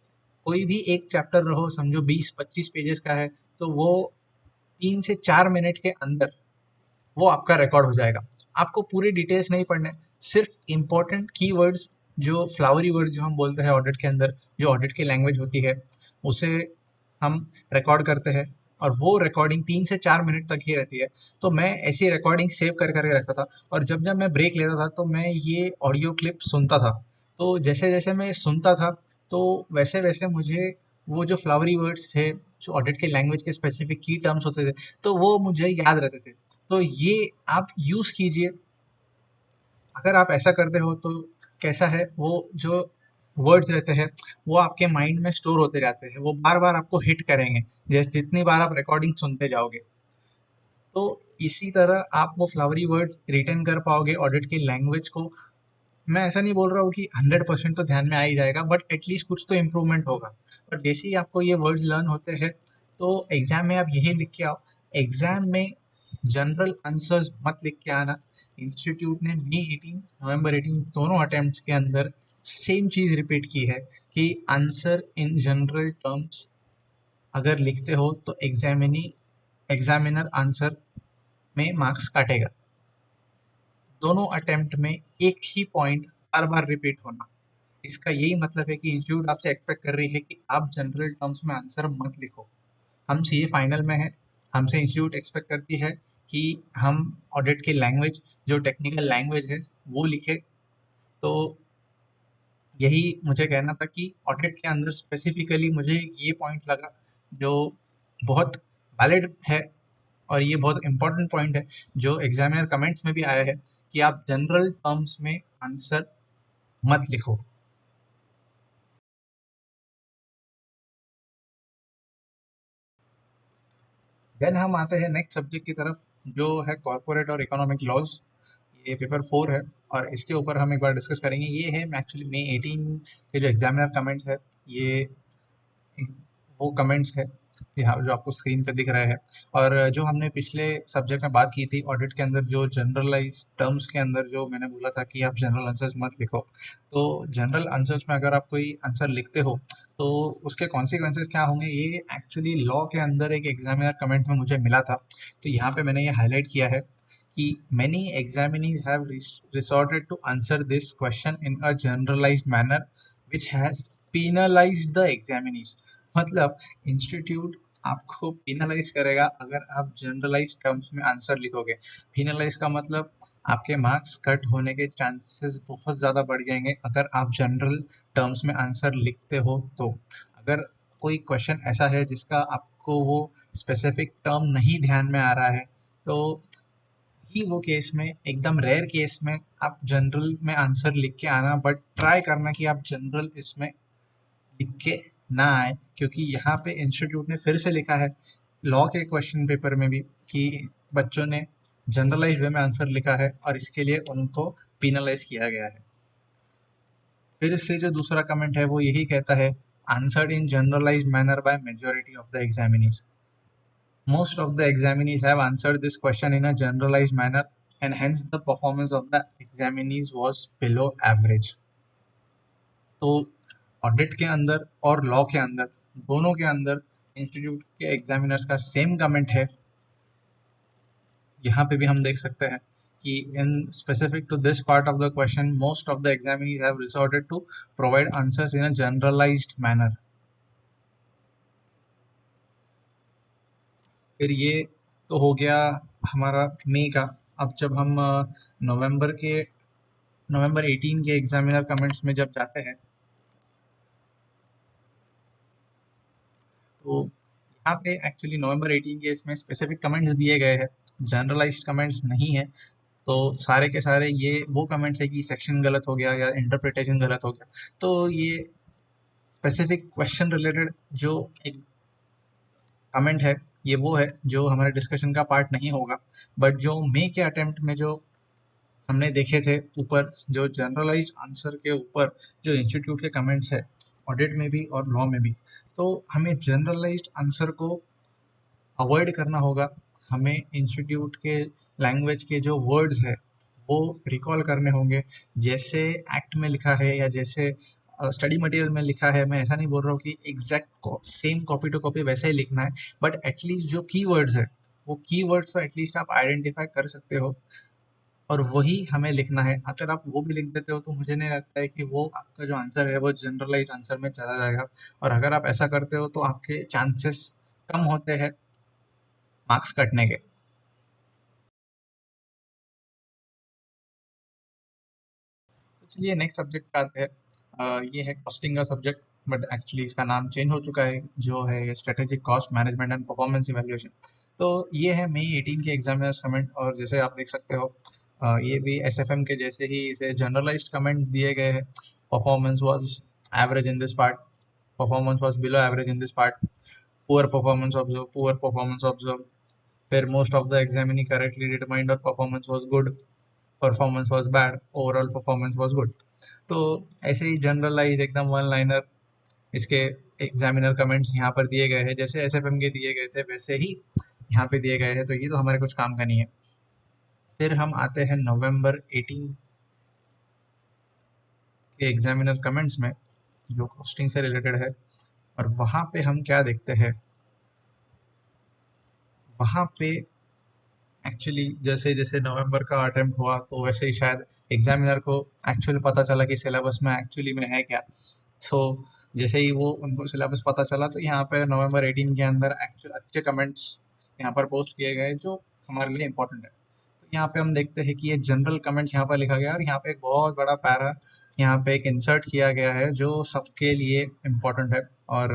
कोई भी एक चैप्टर रहो, समझो 20-25 पेजेस का है, तो वो 3 से 4 मिनट के अंदर वो आपका रिकॉर्ड हो जाएगा। आपको पूरी डिटेल्स नहीं पढ़ने, सिर्फ इंपॉर्टेंट कीवर्ड्स, जो फ्लावरी वर्ड जो हम बोलते हैं ऑडिट के अंदर, जो ऑडिट की लैंग्वेज होती है, उसे हम रिकॉर्ड करते हैं, और वो रिकॉर्डिंग 3 से 4 मिनट तक ही रहती है। तो मैं ऐसी रिकॉर्डिंग सेव कर करके रखता था, और जब जब मैं ब्रेक लेता था तो मैं ये ऑडियो क्लिप सुनता था। तो जैसे जैसे मैं सुनता था, तो वैसे वैसे मुझे वो जो फ्लावरी वर्ड्स थे, जो ऑडिट के लैंग्वेज के स्पेसिफिक की टर्म्स होते थे, तो वो मुझे याद रहते थे। तो ये आप यूज़ कीजिए। अगर आप ऐसा करते हो तो कैसा है, वो जो वर्ड्स रहते हैं वो आपके माइंड में स्टोर होते जाते हैं, वो बार बार आपको हिट करेंगे जैसे जितनी बार आप रिकॉर्डिंग सुनते जाओगे। तो इसी तरह आप वो फ्लावरी वर्ड्स रिटेन कर पाओगे ऑडिट की लैंग्वेज को। मैं ऐसा नहीं बोल रहा हूँ कि 100% तो ध्यान में आ ही जाएगा, बट एटलीस्ट कुछ तो इम्प्रूवमेंट होगा। और जैसे ही आपको ये वर्ड्स लर्न होते हैं, तो एग्जाम में आप यही लिख के आओ। एग्जाम में जनरल आंसर्स मत लिख के आना। इंस्टीट्यूट ने मई 18 नवंबर 18 दोनों अटेम्प्ट्स के अंदर सेम चीज़ रिपीट की है कि आंसर इन जनरल टर्म्स अगर लिखते हो तो एग्जामिनर आंसर में मार्क्स काटेगा। दोनों अटेम्प्ट में एक ही पॉइंट बार बार रिपीट होना, इसका यही मतलब है कि इंस्टीट्यूट आपसे एक्सपेक्ट कर रही है कि आप जनरल टर्म्स में आंसर मत लिखो। हम सीए फाइनल में हैं, हमसे इंस्टीट्यूट एक्सपेक्ट करती है कि हम ऑडिट की लैंग्वेज, जो टेक्निकल लैंग्वेज है, वो लिखे। तो यही मुझे कहना था कि ऑडिट के अंदर स्पेसिफिकली मुझे ये पॉइंट लगा जो बहुत वैलिड है, और ये बहुत इंपॉर्टेंट पॉइंट है जो एग्जामिनर कमेंट्स में भी आया है कि आप जनरल टर्म्स में आंसर मत लिखो। देन हम आते हैं नेक्स्ट सब्जेक्ट की तरफ, जो है कॉर्पोरेट और इकोनॉमिक लॉज। ये पेपर 4 है, और इसके ऊपर हम एक बार डिस्कस करेंगे। ये है एक्चुअली मई 18 के जो एग्जामिनर कमेंट्स है, ये वो कमेंट्स है यहाँ जो आपको स्क्रीन पे दिख रहा है। और जो हमने पिछले सब्जेक्ट में बात की थी ऑडिट के अंदर, जो जनरलाइज टर्म्स के अंदर जो मैंने बोला था कि आप जनरल आंसर्स मत लिखो, तो जनरल आंसर्स में अगर आप कोई आंसर लिखते हो तो उसके कॉन्सिक्वेंसेस क्या होंगे, ये एक्चुअली लॉ के अंदर एक एग्जामिनर कमेंट में मुझे मिला था। तो यहाँ पे मैंने ये हाईलाइट किया है कि many examinees have resorted to answer this question in a generalized manner which has penalized the examinees। मतलब इंस्टीट्यूट आपको पिनलाइज करेगा अगर आप जनरलाइज टर्म्स में आंसर लिखोगे। पिनलाइज का मतलब आपके मार्क्स कट होने के चांसेस बहुत ज़्यादा बढ़ जाएंगे अगर आप जनरल टर्म्स में आंसर लिखते हो। तो अगर कोई क्वेश्चन ऐसा है जिसका आपको वो स्पेसिफिक टर्म नहीं ध्यान में आ रहा है, तो ही वो केस में, एकदम रेयर केस में, आप जनरल में आंसर लिख के आना, बट ट्राई करना कि आप जनरल इसमें लिख के ना आए, क्योंकि यहाँ पे इंस्टीट्यूट ने फिर से लिखा है लॉ के क्वेश्चन पेपर में भी कि बच्चों ने जनरलाइज वे में आंसर लिखा है और इसके लिए उनको पिनलाइज किया गया है। फिर से जो दूसरा कमेंट है वो यही कहता है, answered in generalised manner by majority of the examinees. Most of the examinees have answered this question in a generalized manner, and hence the performance of the examinees was below average। तो audit के अंदर और law के अंदर, दोनों के अंदर institute के एग्जामिनर्स का सेम कमेंट है। यहाँ पे भी हम देख सकते हैं कि in specific to this part of the question, most of the examinees have resorted to provide answers in a generalized manner। फिर ये तो हो गया हमारा मई का। अब जब हम नवंबर के नवंबर 18 के एग्जामिनर कमेंट्स में जब जाते हैं, तो यहाँ पे एक्चुअली नवंबर 18 के इसमें स्पेसिफिक कमेंट्स दिए गए हैं, जनरलाइज्ड कमेंट्स नहीं है। तो सारे के सारे ये वो कमेंट्स है कि सेक्शन गलत हो गया या इंटरप्रिटेशन गलत हो गया। तो ये स्पेसिफिक क्वेश्चन रिलेटेड जो एक कमेंट है, ये वो है जो हमारे डिस्कशन का पार्ट नहीं होगा। बट जो मई के अटेम्प्ट में जो हमने देखे थे ऊपर, जो जनरलाइज आंसर के ऊपर जो इंस्टीट्यूट के कमेंट्स है ऑडिट में भी और लॉ में भी, तो हमें जनरलाइज्ड आंसर को अवॉइड करना होगा। हमें इंस्टीट्यूट के लैंग्वेज के जो वर्ड्स है वो रिकॉल करने होंगे, जैसे एक्ट में लिखा है या जैसे स्टडी मटेरियल में लिखा है, मैं ऐसा नहीं बोल रहा हूँ कि exact same copy to copy वैसे ही लिखना है, बट एटलीस्ट जो कीवर्ड्स है वो कीवर्ड्स तो एटलीस्ट आप आइडेंटिफाई कर सकते हो और वही हमें लिखना है। अगर आप वो भी लिख देते हो तो मुझे नहीं लगता है कि वो आपका जो आंसर है वो जनरलाइज आंसर में चला जाएगा। और अगर आप ऐसा करते हो तो आपके चांसेस कम होते हैं मार्क्स कटने के। तो चलिए नेक्स्ट सब्जेक्ट पे आते हैं। ये है कॉस्टिंग का सब्जेक्ट, बट एक्चुअली इसका नाम चेंज हो चुका है, जो है strategic cost management and performance evaluation. तो ये है मई 18 के एग्जामिनर्स कमेंट, और जैसे आप देख सकते हो ये भी एसएफएम के जैसे ही इसे जनरलाइज्ड कमेंट दिए गए हैं। Performance was average in this part, performance was below average in this part, poor performance observe, poor performance observe, फिर most of the examinee correctly determined और performance was good, performance was bad, overall performance was good. तो ऐसे ही generalise एकदम one liner इसके examiner comments यहाँ पर दिए गए हैं, जैसे एसएफएम के दिए गए थे वैसे ही यहाँ पे दिए गए हैं, तो ये तो हमारे कुछ काम का नहीं है। फिर हम आते हैं नवंबर 18 के एग्जामिनर कमेंट्स में, जो कॉस्टिंग से रिलेटेड है। और वहाँ पे हम क्या देखते हैं, वहाँ पे एक्चुअली जैसे जैसे नवंबर का अटेम्प्ट हुआ तो वैसे ही शायद एग्जामिनर को एक्चुअली पता चला कि सिलेबस में एक्चुअली में है क्या। तो जैसे ही वो उनको सिलेबस पता चला तो यहाँ पे नवंबर 18 के अंदर एक्चुअल अच्छे कमेंट्स यहाँ पर पोस्ट किए गए जो हमारे लिए इंपॉर्टेंट है। तो यहाँ पे हम देखते हैं कि ये जनरल कमेंट्स यहाँ पर लिखा गया है, और यहाँ पे एक बहुत बड़ा पैरा यहाँ पे एक इंसर्ट किया गया है जो सबके लिए इम्पोर्टेंट है। और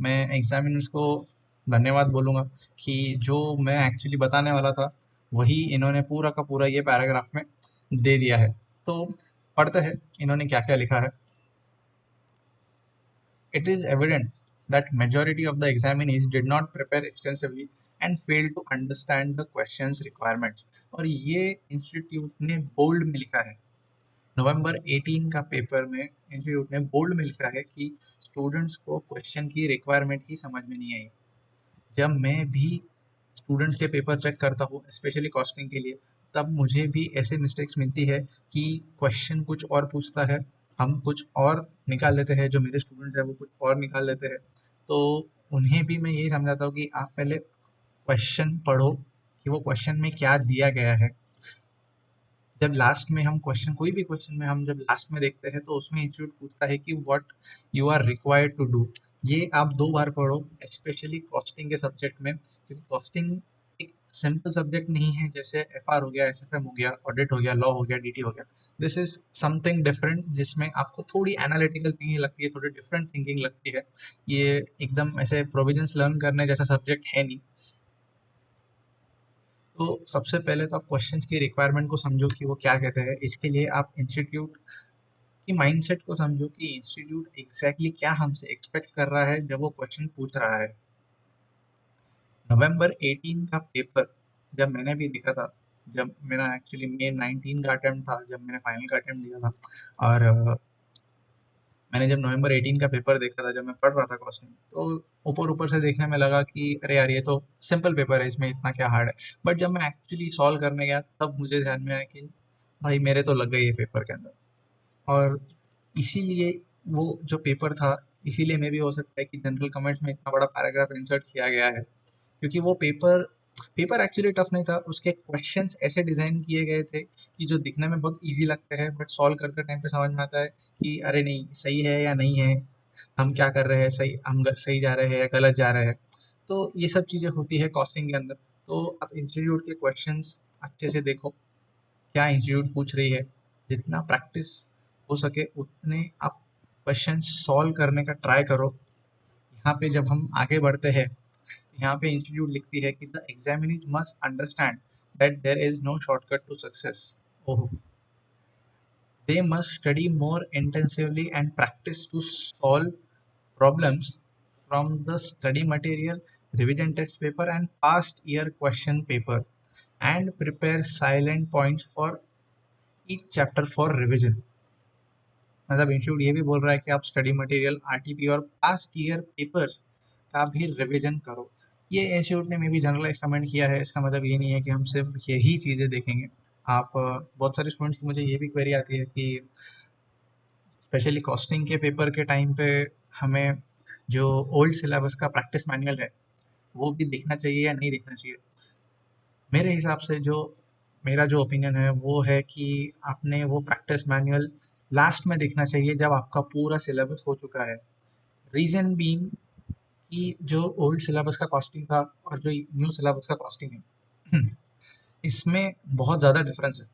मैं एग्जामिनर्स को धन्यवाद बोलूँगा कि जो मैं एक्चुअली बताने वाला था वही इन्होंने पूरा का पूरा ये पैराग्राफ में दे दिया है। तो पढ़ते हैं इन्होंने क्या क्या लिखा है। It is evident that majority of the examinees did not prepare extensively and failed to understand the questions requirements। और ये इंस्टीट्यूट ने बोल्ड में लिखा है, नवंबर 18 का पेपर में इंस्टीट्यूट ने बोल्ड में लिखा है कि स्टूडेंट्स को क्वेश्चन की रिक्वायरमेंट ही समझ में नहीं आई। जब मैं भी स्टूडेंट्स के पेपर चेक करता हूँ स्पेशली कॉस्टिंग के लिए, तब मुझे भी ऐसे मिस्टेक्स मिलती है कि क्वेश्चन कुछ और पूछता है, हम कुछ और निकाल लेते हैं, जो मेरे स्टूडेंट है वो कुछ और निकाल लेते हैं। तो उन्हें भी मैं यही समझाता हूँ कि आप पहले क्वेश्चन पढ़ो कि वो क्वेश्चन में क्या दिया गया है। जब लास्ट में हम क्वेश्चन, कोई भी क्वेश्चन में हम जब लास्ट में देखते हैं तो उसमें इंस्टीट्यूट पूछता है कि what you are required to do. ये आप 2 बार पढ़ो स्पेशली कॉस्टिंग के सब्जेक्ट में, क्योंकि कॉस्टिंग एक सिंपल सब्जेक्ट नहीं है जैसे एफआर हो गया, एसएफएम हो गया, ऑडिट हो गया, लॉ हो गया, डीटी हो गया। दिस इज समथिंग डिफरेंट जिसमें आपको थोड़ी एनालिटिकल थिंकिंग लगती है, थोड़ी डिफरेंट थिंकिंग लगती है। ये एकदम ऐसे प्रोविजंस लर्न करने जैसा सब्जेक्ट है नहीं। तो सबसे पहले तो आप क्वेश्चंस की रिक्वायरमेंट को समझो कि वो क्या कहते हैं। इसके लिए आप इंस्टीट्यूट की माइंडसेट को समझो कि इंस्टीट्यूट एग्जैक्टली क्या हमसे एक्सपेक्ट कर रहा है जब वो क्वेश्चन पूछ रहा है। नवंबर 18 का पेपर जब मैंने भी देखा था, जब मेरा एक्चुअली मे 19 का अटेम्प्ट था, जब मैंने फाइनल का अटेम्प्ट दिया था, और मैंने जब नवंबर 18 का पेपर देखा था, जब मैं पढ़ रहा था कॉस्टिंग, तो ऊपर ऊपर से देखने में लगा कि अरे यार ये तो सिंपल पेपर है, इसमें इतना क्या हार्ड है। बट जब मैं एक्चुअली सॉल्व करने गया तब मुझे ध्यान में आया कि भाई मेरे तो लग गई है पेपर के अंदर। और इसीलिए वो जो पेपर था, इसीलिए मे भी हो सकता है कि जनरल कमेंट्स में इतना बड़ा पैराग्राफ इंसर्ट किया गया है, क्योंकि वो पेपर पेपर एक्चुअली टफ नहीं था, उसके क्वेश्चंस ऐसे डिज़ाइन किए गए थे कि जो दिखने में बहुत इजी लगते हैं बट सॉल्व करते टाइम पे समझ में आता है कि अरे नहीं सही है या नहीं है, हम क्या कर रहे हैं, सही हम सही जा रहे हैं या गलत जा रहे हैं। तो ये सब चीज़ें होती है कॉस्टिंग के अंदर। तो आप इंस्टीट्यूट के क्वेश्चंस अच्छे से देखो, क्या इंस्टीट्यूट पूछ रही है, जितना प्रैक्टिस हो सके उतने आप क्वेश्चन सॉल्व करने का ट्राई करो। यहाँ पे जब हम आगे बढ़ते हैं, यहाँ पे इंस्टीट्यूट लिखती है कि the examinees must understand that there is no shortcut to success. Oh, they must study more intensively and practise to solve problems from the study material, revision test paper and past year question paper, and prepare silent points for each chapter for revision। मतलब institute ये भी बोल रहा है कि आप study material, RTP और past year papers का भी रिवीजन करो। ये इंस्टीट्यूट ने मे भी जनरलाइज कमेंट किया है, इसका मतलब ये नहीं है कि हम सिर्फ यही चीज़ें देखेंगे। आप बहुत सारे स्टूडेंट्स की मुझे ये भी क्वेरी आती है कि स्पेशली कॉस्टिंग के पेपर के टाइम पे हमें जो ओल्ड सिलेबस का प्रैक्टिस मैनुअल है वो भी देखना चाहिए या नहीं देखना चाहिए। मेरे हिसाब से जो मेरा जो ओपिनियन है वो है कि आपने वो प्रैक्टिस मैनुअल लास्ट में देखना चाहिए जब आपका पूरा सिलेबस हो चुका है। रीज़न बीइंग कि जो ओल्ड सिलेबस का कॉस्टिंग था और जो न्यू सिलेबस का कॉस्टिंग है इसमें बहुत ज़्यादा डिफरेंस है।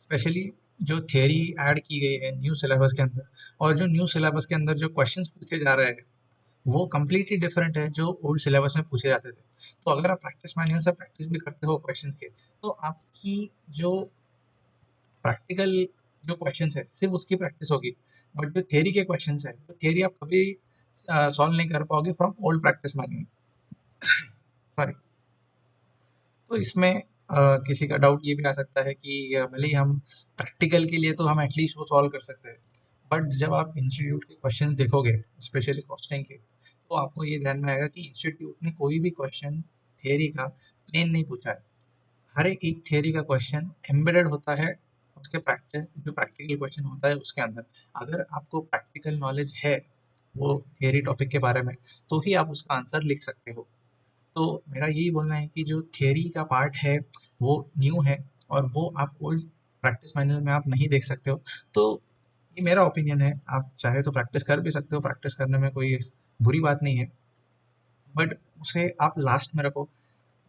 स्पेशली जो थियरी ऐड की गई है न्यू सिलेबस के अंदर और जो न्यू सिलेबस के अंदर जो क्वेश्चंस पूछे जा रहे हैं वो कम्प्लीटली डिफरेंट है जो ओल्ड सिलेबस में पूछे जाते थे। तो अगर आप प्रैक्टिस मैनुअल से प्रैक्टिस भी करते हो क्वेश्चंस के तो आपकी जो प्रैक्टिकल जो क्वेश्चंस है सिर्फ उसकी प्रैक्टिस होगी। बट जो थियरी के क्वेश्चंस है तो थियरी आप कभी सॉल्व नहीं कर पाओगे from old practice manual. Sorry. तो इसमें किसी का डाउट ये भी आ सकता है कि भले ही हम प्रैक्टिकल के लिए तो हम एटलीस्ट वो सॉल्व कर सकते हैं बट जब आप इंस्टीट्यूट के क्वेश्चन देखोगे स्पेशली कॉस्टिंग के तो आपको ये ध्यान में आएगा कि इंस्टीट्यूट ने कोई भी क्वेश्चन थियरी का प्लेन नहीं पूछा है। हर एक थियरी का क्वेश्चन एम्बेडेड होता है उसके प्रैक्टिस जो प्रैक्टिकल क्वेश्चन होता है उसके अंदर। अगर आपको प्रैक्टिकल नॉलेज है वो थियरी टॉपिक के बारे में तो ही आप उसका आंसर लिख सकते हो। तो मेरा यही बोलना है कि जो थियरी का पार्ट है वो न्यू है और वो आप ओल्ड प्रैक्टिस मैनुअल में आप नहीं देख सकते हो। तो ये मेरा ओपिनियन है, आप चाहे तो प्रैक्टिस कर भी सकते हो, प्रैक्टिस करने में कोई बुरी बात नहीं है बट उसे आप लास्ट में रखो।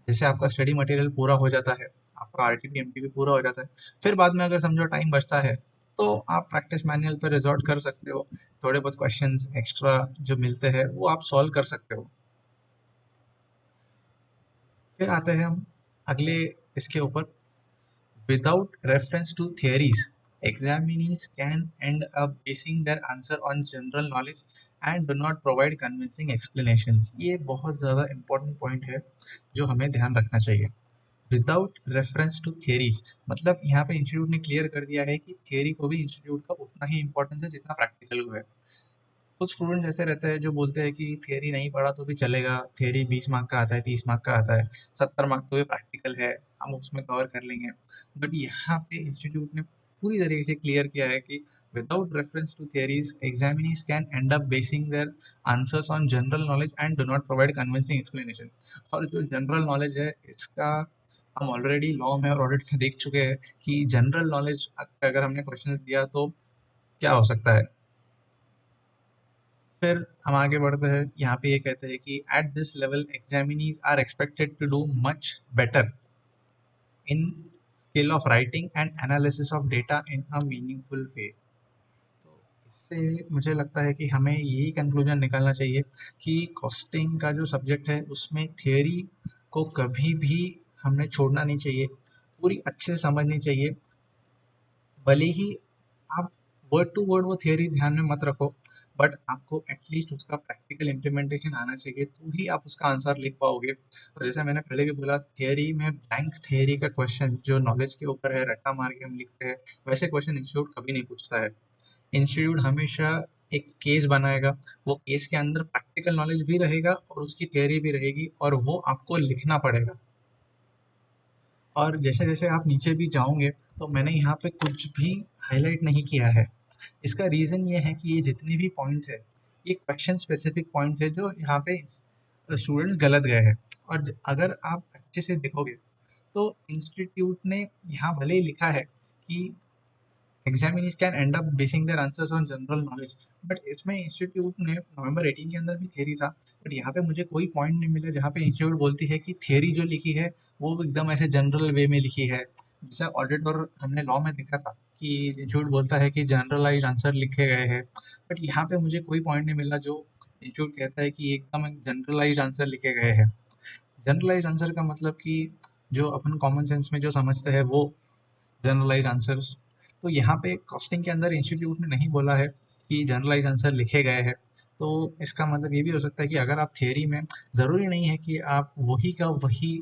जैसे आपका स्टडी मटेरियल पूरा हो जाता है, आपका आरटीपी एमटीपी पूरा हो जाता है, फिर बाद में अगर समझो टाइम बचता है तो आप प्रैक्टिस मैनुअल पर रिजॉर्ट कर सकते हो। थोड़े बहुत क्वेश्चंस एक्स्ट्रा जो मिलते हैं वो आप सॉल्व कर सकते हो। फिर आते हैं हम अगले इसके ऊपर। Without reference to theories, examinees can end up basing their answer on general knowledge and do not provide convincing explanations। ये बहुत ज़्यादा important point है जो हमें ध्यान रखना चाहिए। विदाउट रेफरेंस टू थियरीज मतलब यहाँ पे इंस्टीट्यूट ने क्लियर कर दिया है कि थियरी को भी इंस्टीट्यूट का उतना ही इंपॉर्टेंस है जितना प्रैक्टिकल को है। कुछ स्टूडेंट ऐसे रहते हैं जो बोलते हैं कि थियरी नहीं पढ़ा तो भी चलेगा, थियरी 20 मार्क का आता है, 30 मार्क का आता है, 70 मार्क तो ये प्रैक्टिकल है, हम उसमें कवर कर लेंगे। बट यहाँ पे इंस्टीट्यूट ने पूरी तरीके से क्लियर किया है कि without reference to theories examinees can end up basing their answers on general knowledge and do not provide convincing explanation. और जो जनरल नॉलेज है इसका हम ऑलरेडी लॉ में और ऑडिट में देख चुके हैं कि जनरल नॉलेज अगर हमने क्वेश्चन दिया तो क्या हो सकता है। फिर हम आगे बढ़ते हैं, यहाँ पे ये कहते हैं कि at this level examinees are expected to do much better in skill of writing and analysis of data in a meaningful way. तो इससे मुझे लगता है कि हमें यही कंक्लूजन निकालना चाहिए कि कॉस्टिंग का जो सब्जेक्ट है उसमें थियरी को कभी भी हमने छोड़ना नहीं चाहिए, पूरी अच्छे से समझनी चाहिए। भले ही आप वर्ड टू वर्ड वो थियरी ध्यान में मत रखो बट आपको एटलीस्ट उसका प्रैक्टिकल इम्प्लीमेंटेशन आना चाहिए तो ही आप उसका आंसर लिख पाओगे। और जैसे मैंने पहले भी बोला थियरी में ब्लैंक थियरी का क्वेश्चन जो नॉलेज के ऊपर है रट्टा मार के हम लिखते हैं वैसे क्वेश्चन इंस्टीट्यूट कभी नहीं पूछता है। इंस्टीट्यूट हमेशा एक केस बनाएगा, वो केस के अंदर प्रैक्टिकल नॉलेज भी रहेगा और उसकी थियरी भी रहेगी और वो आपको लिखना पड़ेगा। और जैसे-जैसे आप नीचे भी जाओगे तो मैंने यहाँ पे कुछ भी हाइलाइट नहीं किया है। इसका रीज़न ये है कि ये जितने भी पॉइंट्स हैं, ये क्वेश्चन स्पेसिफिक पॉइंट्स हैं जो यहाँ पे स्टूडेंट्स गलत गए हैं। और अगर आप अच्छे से देखोगे तो इंस्टीट्यूट ने यहाँ भले ही लिखा है कि examinees can end up basing their answers on general knowledge but इसमें इंस्टीट्यूट ने नवंबर 18 के अंदर भी थियरी था बट यहाँ पे मुझे कोई पॉइंट नहीं मिला जहाँ पे इंस्टीट्यूट बोलती है कि थियरी जो लिखी है वो एकदम ऐसे जनरल वे में लिखी है। जैसा ऑडिट और हमने लॉ में देखा था कि इंस्टीट्यूट बोलता है कि जनरलाइज आंसर लिखे गए हैं बट यहाँ पे मुझे कोई पॉइंट नहीं मिला जो इंस्टीट्यूट कहता है कि एकदम एक जनरलाइज आंसर लिखे गए हैं। जनरलाइज आंसर का मतलब कि जो अपन कॉमन सेंस में जो समझते हैं वो जनरलाइज आंसर्स। तो यहाँ पे कॉस्टिंग के अंदर इंस्टीट्यूट ने नहीं बोला है कि जनरलाइज आंसर लिखे गए हैं। तो इसका मतलब ये भी हो सकता है कि अगर आप थियरी में ज़रूरी नहीं है कि आप वही का वही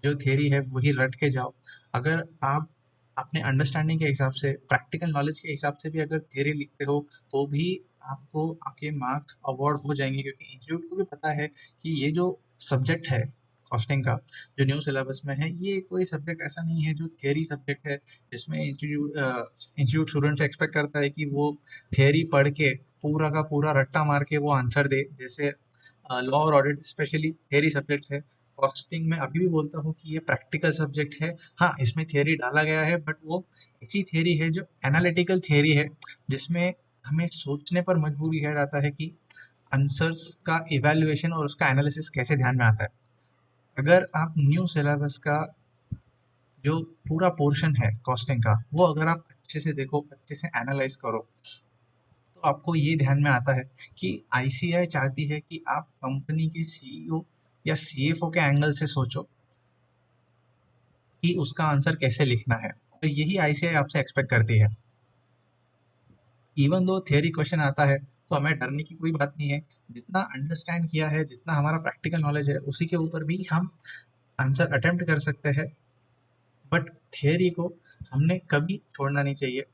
जो थियरी है वही रट के जाओ। अगर आप अपने अंडरस्टैंडिंग के हिसाब से प्रैक्टिकल नॉलेज के हिसाब से भी अगर थियरी लिखते हो तो भी आपके मार्क्स अवॉर्ड हो जाएंगे क्योंकि इंस्टीट्यूट को भी पता है कि ये जो सब्जेक्ट है कॉस्टिंग का जो न्यू सिलेबस में है, ये कोई सब्जेक्ट ऐसा नहीं है जो थियरी सब्जेक्ट है, जिसमें इंस्टीट्यूट स्टूडेंट से एक्सपेक्ट करता है कि वो थियरी पढ़ के पूरा का पूरा रट्टा मार के वो आंसर दे। जैसे लॉ और ऑडिट स्पेशली थियरी सब्जेक्ट है। कॉस्टिंग में अभी भी बोलता हूँ कि ये प्रैक्टिकल सब्जेक्ट है। हाँ, इसमें थियरी डाला गया है, बट वो ऐसी थियरी है जो एनालिटिकल थियरी है, जिसमें हमें सोचने पर मजबूर किया जाता है कि आंसर्स का इवैल्यूएशन और उसका एनालिसिस कैसे ध्यान में आता है। अगर आप न्यू सिलेबस का जो पूरा पोर्शन है कॉस्टिंग का, वो अगर आप अच्छे से देखो, अच्छे से एनालाइज करो, तो आपको ये ध्यान में आता है कि आईसीआई चाहती है कि आप कंपनी के सीईओ या सीएफओ के एंगल से सोचो कि उसका आंसर कैसे लिखना है। तो यही आईसीआई आपसे एक्सपेक्ट करती है। इवन दो थियरी क्वेश्चन आता है, तो हमें डरने की कोई बात नहीं है। जितना अंडरस्टैंड किया है, जितना हमारा प्रैक्टिकल नॉलेज है, उसी के ऊपर भी हम आंसर अटेम्प्ट कर सकते हैं। बट थियरी को हमने कभी छोड़ना नहीं चाहिए।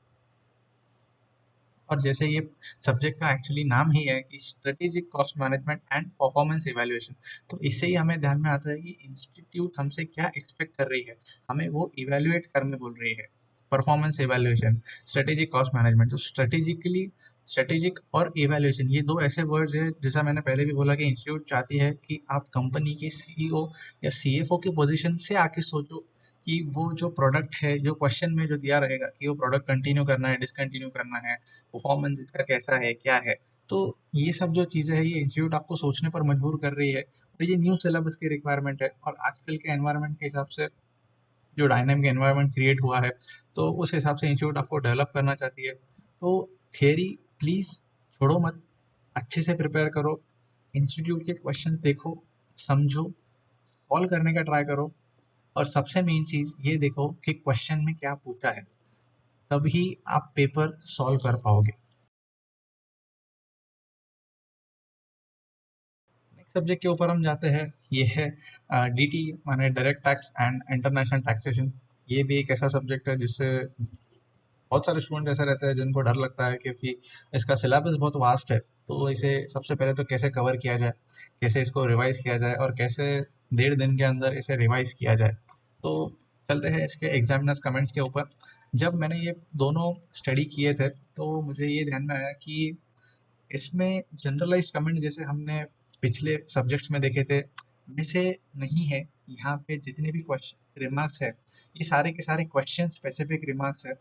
और जैसे ये सब्जेक्ट का एक्चुअली नाम ही है कि strategic cost management and performance evaluation, तो इससे ही हमें ध्यान में आता है कि इंस्टीट्यूट हमसे क्या एक्सपेक्ट कर रही है, हमें वो इवैल्यूएट करने बोल रही है। Performance evaluation, strategic cost management, तो स्ट्रेटेजिकली स्ट्रेटेजिक और इवैल्यूएशन, ये दो ऐसे वर्ड्स हैं, जैसा मैंने पहले भी बोला कि इंस्टीट्यूट चाहती है कि आप कंपनी के सीईओ या सीएफओ की पोजीशन से आके सोचो कि वो जो प्रोडक्ट है, जो क्वेश्चन में जो दिया रहेगा कि वो प्रोडक्ट कंटिन्यू करना है, डिसकंटिन्यू करना है, परफॉर्मेंस इसका कैसा है, क्या है। तो ये सब जो चीज़ें हैं, ये इंस्टीट्यूट आपको सोचने पर मजबूर कर रही है, और ये न्यू सिलेबस की रिक्वायरमेंट है। और आजकल के एनवायरनमेंट के हिसाब से जो डायनामिक एनवायरनमेंट क्रिएट हुआ है, तो उस हिसाब से इंस्टीट्यूट आपको डेवलप करना चाहती है। तो थियरी प्लीज़ छोड़ो मत, अच्छे से प्रिपेयर करो, इंस्टीट्यूट के क्वेश्चंस देखो, समझो, सॉल्व करने का ट्राई करो, और सबसे मेन चीज़ ये देखो कि क्वेश्चन में क्या पूछा है, तभी आप पेपर सॉल्व कर पाओगे। नेक्स्ट सब्जेक्ट के ऊपर हम जाते हैं, ये है डीटी, माने direct tax and international taxation. ये भी एक ऐसा सब्जेक्ट है जिससे बहुत सारे स्टूडेंट ऐसे रहते हैं जिनको डर लगता है, क्योंकि इसका सिलेबस बहुत वास्ट है। तो इसे सबसे पहले तो कैसे कवर किया जाए, कैसे इसको रिवाइज किया जाए, और कैसे 1.5 दिन के अंदर इसे रिवाइज किया जाए। तो चलते हैं इसके एग्जामिनर्स कमेंट्स के ऊपर। जब मैंने ये दोनों स्टडी किए थे, तो मुझे ये ध्यान में आया कि इसमें जनरलाइज्ड कमेंट जैसे हमने पिछले सब्जेक्ट्स में देखे थे, वैसे नहीं है। यहाँ पे जितने भी क्वेश्चन रिमार्क्स है, ये सारे के सारे क्वेश्चन स्पेसिफिक रिमार्क्स है।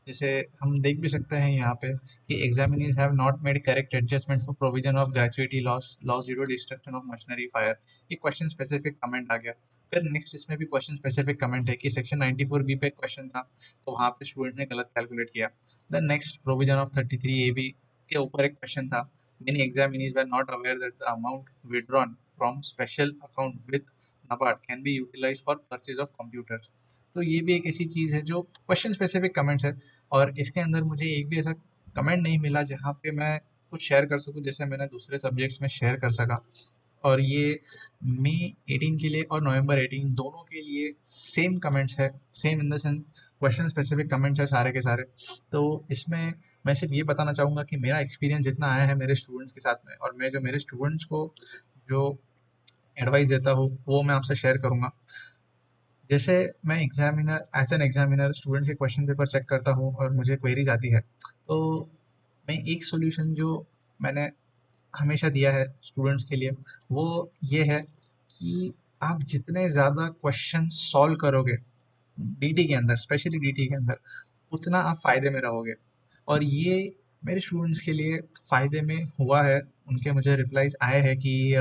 जैसे हम देख भी सकते हैं यहाँ पे कि examiners have not made correct adjustment for provision of gratuity loss loss due to destruction of machinery fire. ये क्वेश्चन स्पेसिफिक कमेंट आ गया। फिर नेक्स्ट इसमें भी क्वेश्चन स्पेसिफिक कमेंट है कि सेक्शन 94 बी पे क्वेश्चन था, तो वहाँ पे स्टूडेंट ने गलत कैलकुलेट किया। Then next provision of 33 A B के ऊपर एक क्वेश्चन था, many examinees were not aware that the amount withdrawn from special account with NABARD can be utilized for purchase of computers। तो ये भी एक ऐसी चीज़ है जो क्वेश्चन स्पेसिफिक कमेंट्स है, और इसके अंदर मुझे एक भी ऐसा कमेंट नहीं मिला जहाँ पे मैं कुछ शेयर कर सकूँ जैसे मैंने दूसरे सब्जेक्ट्स में शेयर कर सका। और ये मई 18 के लिए और नवंबर 18 दोनों के लिए सेम कमेंट्स है, same in the sense question specific comments है सारे के सारे। तो इसमें मैं सिर्फ ये बताना चाहूँगा कि मेरा एक्सपीरियंस जितना आया है मेरे स्टूडेंट्स के साथ में, और मैं जो मेरे स्टूडेंट्स को जो एडवाइस देता हूँ, वो मैं आपसे शेयर करूँगा। जैसे मैं examiner as an examiner students के क्वेश्चन पेपर चेक करता हूँ और मुझे क्वेरीज आती है, तो मैं एक सॉल्यूशन जो मैंने हमेशा दिया है स्टूडेंट्स के लिए, वो ये है कि आप जितने ज़्यादा क्वेश्चन सॉल्व करोगे डीटी के अंदर, स्पेशली डीटी के अंदर, उतना आप फ़ायदे में रहोगे। और ये मेरे स्टूडेंट्स के लिए फ़ायदे में हुआ है। उनके मुझे रिप्लाईज़ आए हैं कि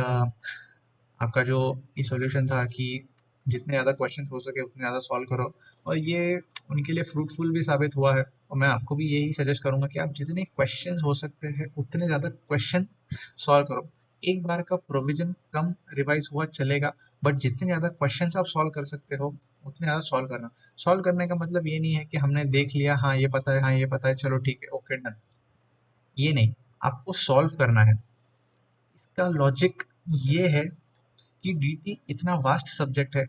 आपका जो ये सॉल्यूशन था कि जितने ज़्यादा क्वेश्चन हो सके उतने ज़्यादा सॉल्व करो, और ये उनके लिए फ्रूटफुल भी साबित हुआ है। और मैं आपको भी यही सजेस्ट करूँगा कि आप जितने क्वेश्चन हो सकते हैं उतने ज़्यादा क्वेश्चन सॉल्व करो। एक बार का प्रोविजन कम रिवाइज हुआ चलेगा, बट जितने ज़्यादा क्वेश्चन आप सॉल्व कर सकते हो उतने ज़्यादा सॉल्व करना। सॉल्व करने का मतलब ये नहीं है कि हमने देख लिया, हाँ ये पता है, हाँ ये पता है, चलो ठीक है, ओके डन। ये नहीं, आपको सॉल्व करना है। इसका लॉजिक ये है कि डीटी इतना वास्ट सब्जेक्ट है,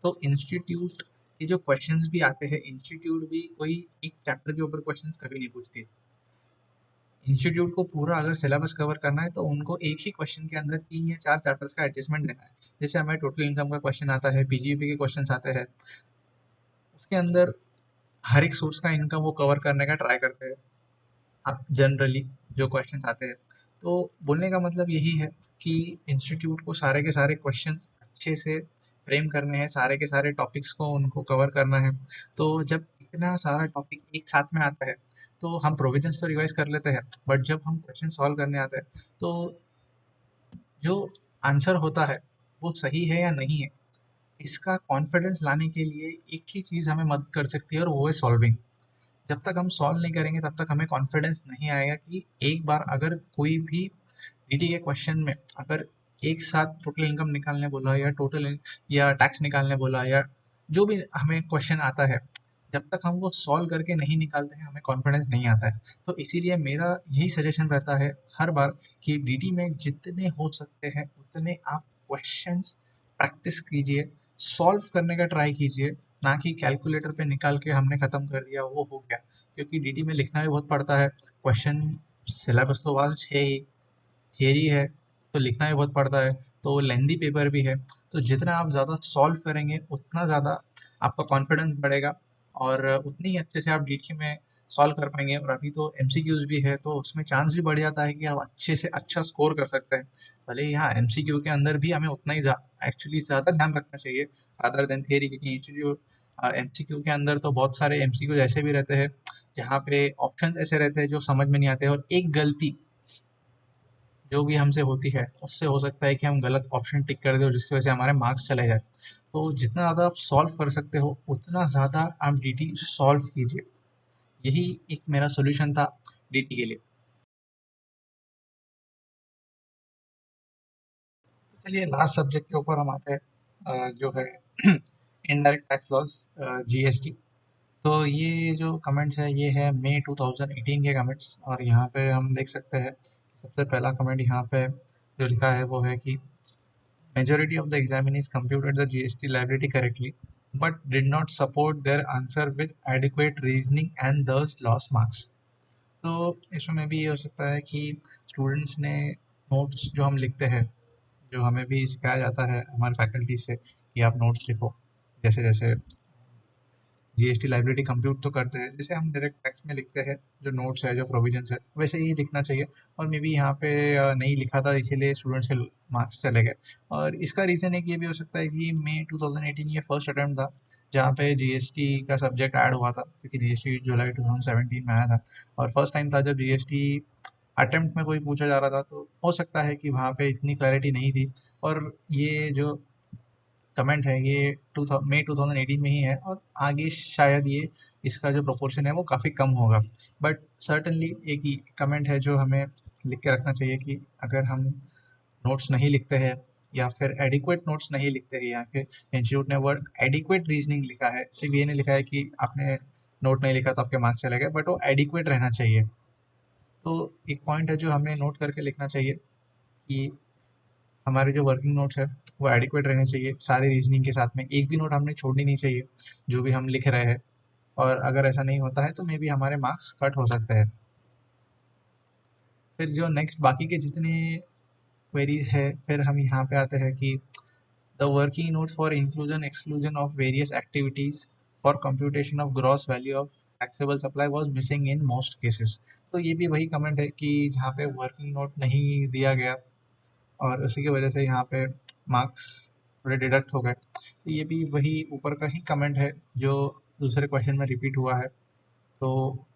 तो इंस्टीट्यूट के जो क्वेश्चंस भी आते हैं, इंस्टीट्यूट भी कोई एक चैप्टर के ऊपर क्वेश्चंस कभी नहीं पूछती। इंस्टीट्यूट को पूरा अगर सिलेबस कवर करना है तो उनको एक ही क्वेश्चन के अंदर 3 या 4 चैप्टर्स का एडजस्टमेंट देना है। जैसे हमें टोटल इनकम का क्वेश्चन आता है, पीजीपी के क्वेश्चन आते हैं, उसके अंदर हर एक सोर्स का इनकम वो कवर करने का ट्राई करते हैं। हाँ, जनरली जो क्वेश्चंस आते हैं, तो बोलने का मतलब यही है कि इंस्टीट्यूट को सारे के सारे क्वेश्चंस अच्छे से फ्रेम करने हैं, सारे के सारे टॉपिक्स को उनको कवर करना है। तो जब इतना सारा टॉपिक एक साथ में आता है तो हम प्रोविजंस तो रिवाइज कर लेते हैं, बट जब हम क्वेश्चन सॉल्व करने आते हैं तो जो आंसर होता है वो सही है या नहीं है, इसका कॉन्फिडेंस लाने के लिए एक ही चीज़ हमें मदद कर सकती है और वो है सॉल्विंग। जब तक हम सॉल्व नहीं करेंगे तब तक हमें कॉन्फिडेंस नहीं आएगा कि एक बार अगर कोई भी डीटी के क्वेश्चन में अगर एक साथ टोटल इनकम निकालने बोला या या टैक्स निकालने बोला या जो भी हमें क्वेश्चन आता है, जब तक हम वो सॉल्व करके नहीं निकालते हैं हमें कॉन्फिडेंस नहीं आता है। तो इसीलिए मेरा यही सजेशन रहता है हर बार कि डीटी में जितने हो सकते हैं उतने आप क्वेश्चंस प्रैक्टिस कीजिए, सॉल्व करने का ट्राई कीजिए, ना कि कैलकुलेटर पे निकाल के हमने ख़त्म कर दिया वो हो गया। क्योंकि डीटी में लिखना भी बहुत पड़ता है, क्वेश्चन सिलेबस तो वास्ट है ही, थियरी है, तो लिखना भी बहुत पड़ता है, तो लेंदी पेपर भी है। तो जितना आप ज़्यादा सॉल्व करेंगे उतना ज़्यादा आपका कॉन्फिडेंस बढ़ेगा और उतनी ही अच्छे से आप डीटी में सॉल्व कर पाएंगे। और अभी तो एमसीक्यूज भी है तो उसमें चांस भी बढ़ जाता है कि आप अच्छे से अच्छा स्कोर कर सकते हैं। भले ही हाँ, एमसीक्यू के अंदर भी हमें उतना ही एक्चुअली ज़्यादा ध्यान रखना चाहिए अदर देन थियरी, क्योंकि इंस्टीट्यूट एमसीक्यू के अंदर तो बहुत सारे एमसीक्यू ऐसे भी रहते हैं जहाँ पे ऑप्शन ऐसे रहते हैं जो समझ में नहीं आते, और एक गलती जो भी हमसे होती है उससे हो सकता है कि हम गलत ऑप्शन टिक कर दें और जिसकी वजह से हमारे मार्क्स चले जाए। तो जितना ज़्यादा आप सॉल्व कर सकते हो उतना ज़्यादा आप डीटी सॉल्व कीजिए। यही एक मेरा सॉल्यूशन था डीटी के लिए। तो चलिए लास्ट सब्जेक्ट के ऊपर हम आते हैं, जो है इनडायरेक्ट टैक्स लॉज, जीएसटी। तो ये जो कमेंट्स है ये है मई 2018 के कमेंट्स, और यहाँ पे हम देख सकते हैं सबसे पहला कमेंट यहाँ पे जो लिखा है वो है कि majority of the examinees computed the GST liability correctly, but did not support their answer with adequate reasoning and thus lost marks. तो इसमें भी ये हो सकता है कि स्टूडेंट्स ने नोट्स जो हम लिखते हैं, जो हमें भी सिखाया जाता है हमारे फैकल्टी से कि आप नोट्स लिखो, जैसे जैसे जीएसटी लाइबिलिटी कंप्यूट तो करते हैं जैसे हम डायरेक्ट टैक्स में लिखते हैं, जो नोट्स है जो प्रोविजंस है वैसे ही लिखना चाहिए। और मे बी यहाँ पे नहीं लिखा था इसीलिए स्टूडेंट्स के मार्क्स चले गए। और इसका रीज़न एक ये भी हो सकता है कि मई 2018 ये फर्स्ट अटैम्प्ट था जहाँ पे जीएसटी का सब्जेक्ट ऐड हुआ था, क्योंकि जीएसटी जुलाई 2017 में आया था और फर्स्ट टाइम था जब जीएसटी अटेम्प्ट में कोई पूछा जा रहा था। तो हो सकता है कि वहाँ पे इतनी क्लैरिटी नहीं थी। और ये जो कमेंट है ये मई 2018 में ही है और आगे शायद ये इसका जो प्रोपोर्शन है वो काफ़ी कम होगा। बट सर्टनली एक ही कमेंट है जो हमें लिख के रखना चाहिए कि अगर हम नोट्स नहीं लिखते हैं या फिर एडिक्वेट नोट्स नहीं लिखते हैं, या फिर इंस्टीट्यूट ने वर्ड एडिक्वेट रीजनिंग लिखा है, सिर्फ ये नहीं लिखा है कि आपने नोट नहीं लिखा तो आपके मार्क्स चले गए, बट वो एडिक्वेट रहना चाहिए। तो एक पॉइंट है जो हमें नोट करके लिखना चाहिए कि हमारे जो वर्किंग नोट्स है वो एडिक्वेट रहने चाहिए सारे रीजनिंग के साथ में, एक भी नोट हमने छोड़नी नहीं चाहिए जो भी हम लिख रहे हैं। और अगर ऐसा नहीं होता है तो मे बी हमारे मार्क्स कट हो सकते हैं। फिर जो नेक्स्ट बाकी के जितने क्वेरीज है, फिर हम यहाँ पे आते हैं कि the working notes for inclusion exclusion of various activities for computation of gross value of taxable supply was missing in most cases. तो ये भी वही कमेंट है कि जहाँ पे वर्किंग नोट नहीं दिया गया और उसी की वजह से यहाँ पे मार्क्स थोड़े डिडक्ट हो गए। तो ये भी वही ऊपर का ही कमेंट है जो दूसरे क्वेश्चन में रिपीट हुआ है। तो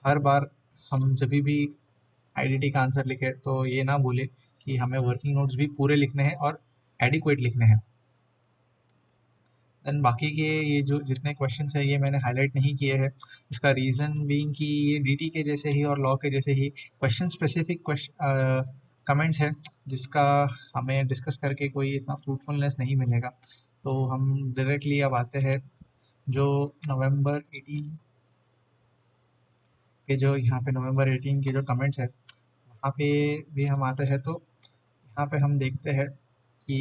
हर बार हम जब भी आईडीटी का आंसर लिखे तो ये ना भूले कि हमें वर्किंग नोट्स भी पूरे लिखने हैं और एडिक्वेट लिखने हैं। देन बाकी के ये जो जितने क्वेश्चंस हैं ये मैंने हाईलाइट नहीं किए हैं, इसका रीज़न बीइंग कि ये डीटी के जैसे ही और लॉ के जैसे ही क्वेश्चन स्पेसिफिक कमेंट्स हैं जिसका हमें डिस्कस करके कोई इतना फ्रूटफुलनेस नहीं मिलेगा। तो हम डायरेक्टली अब आते हैं जो नवंबर 18 के जो यहाँ पे नवंबर 18 के जो कमेंट्स है वहाँ पे भी हम आते हैं। तो यहाँ पे हम देखते हैं कि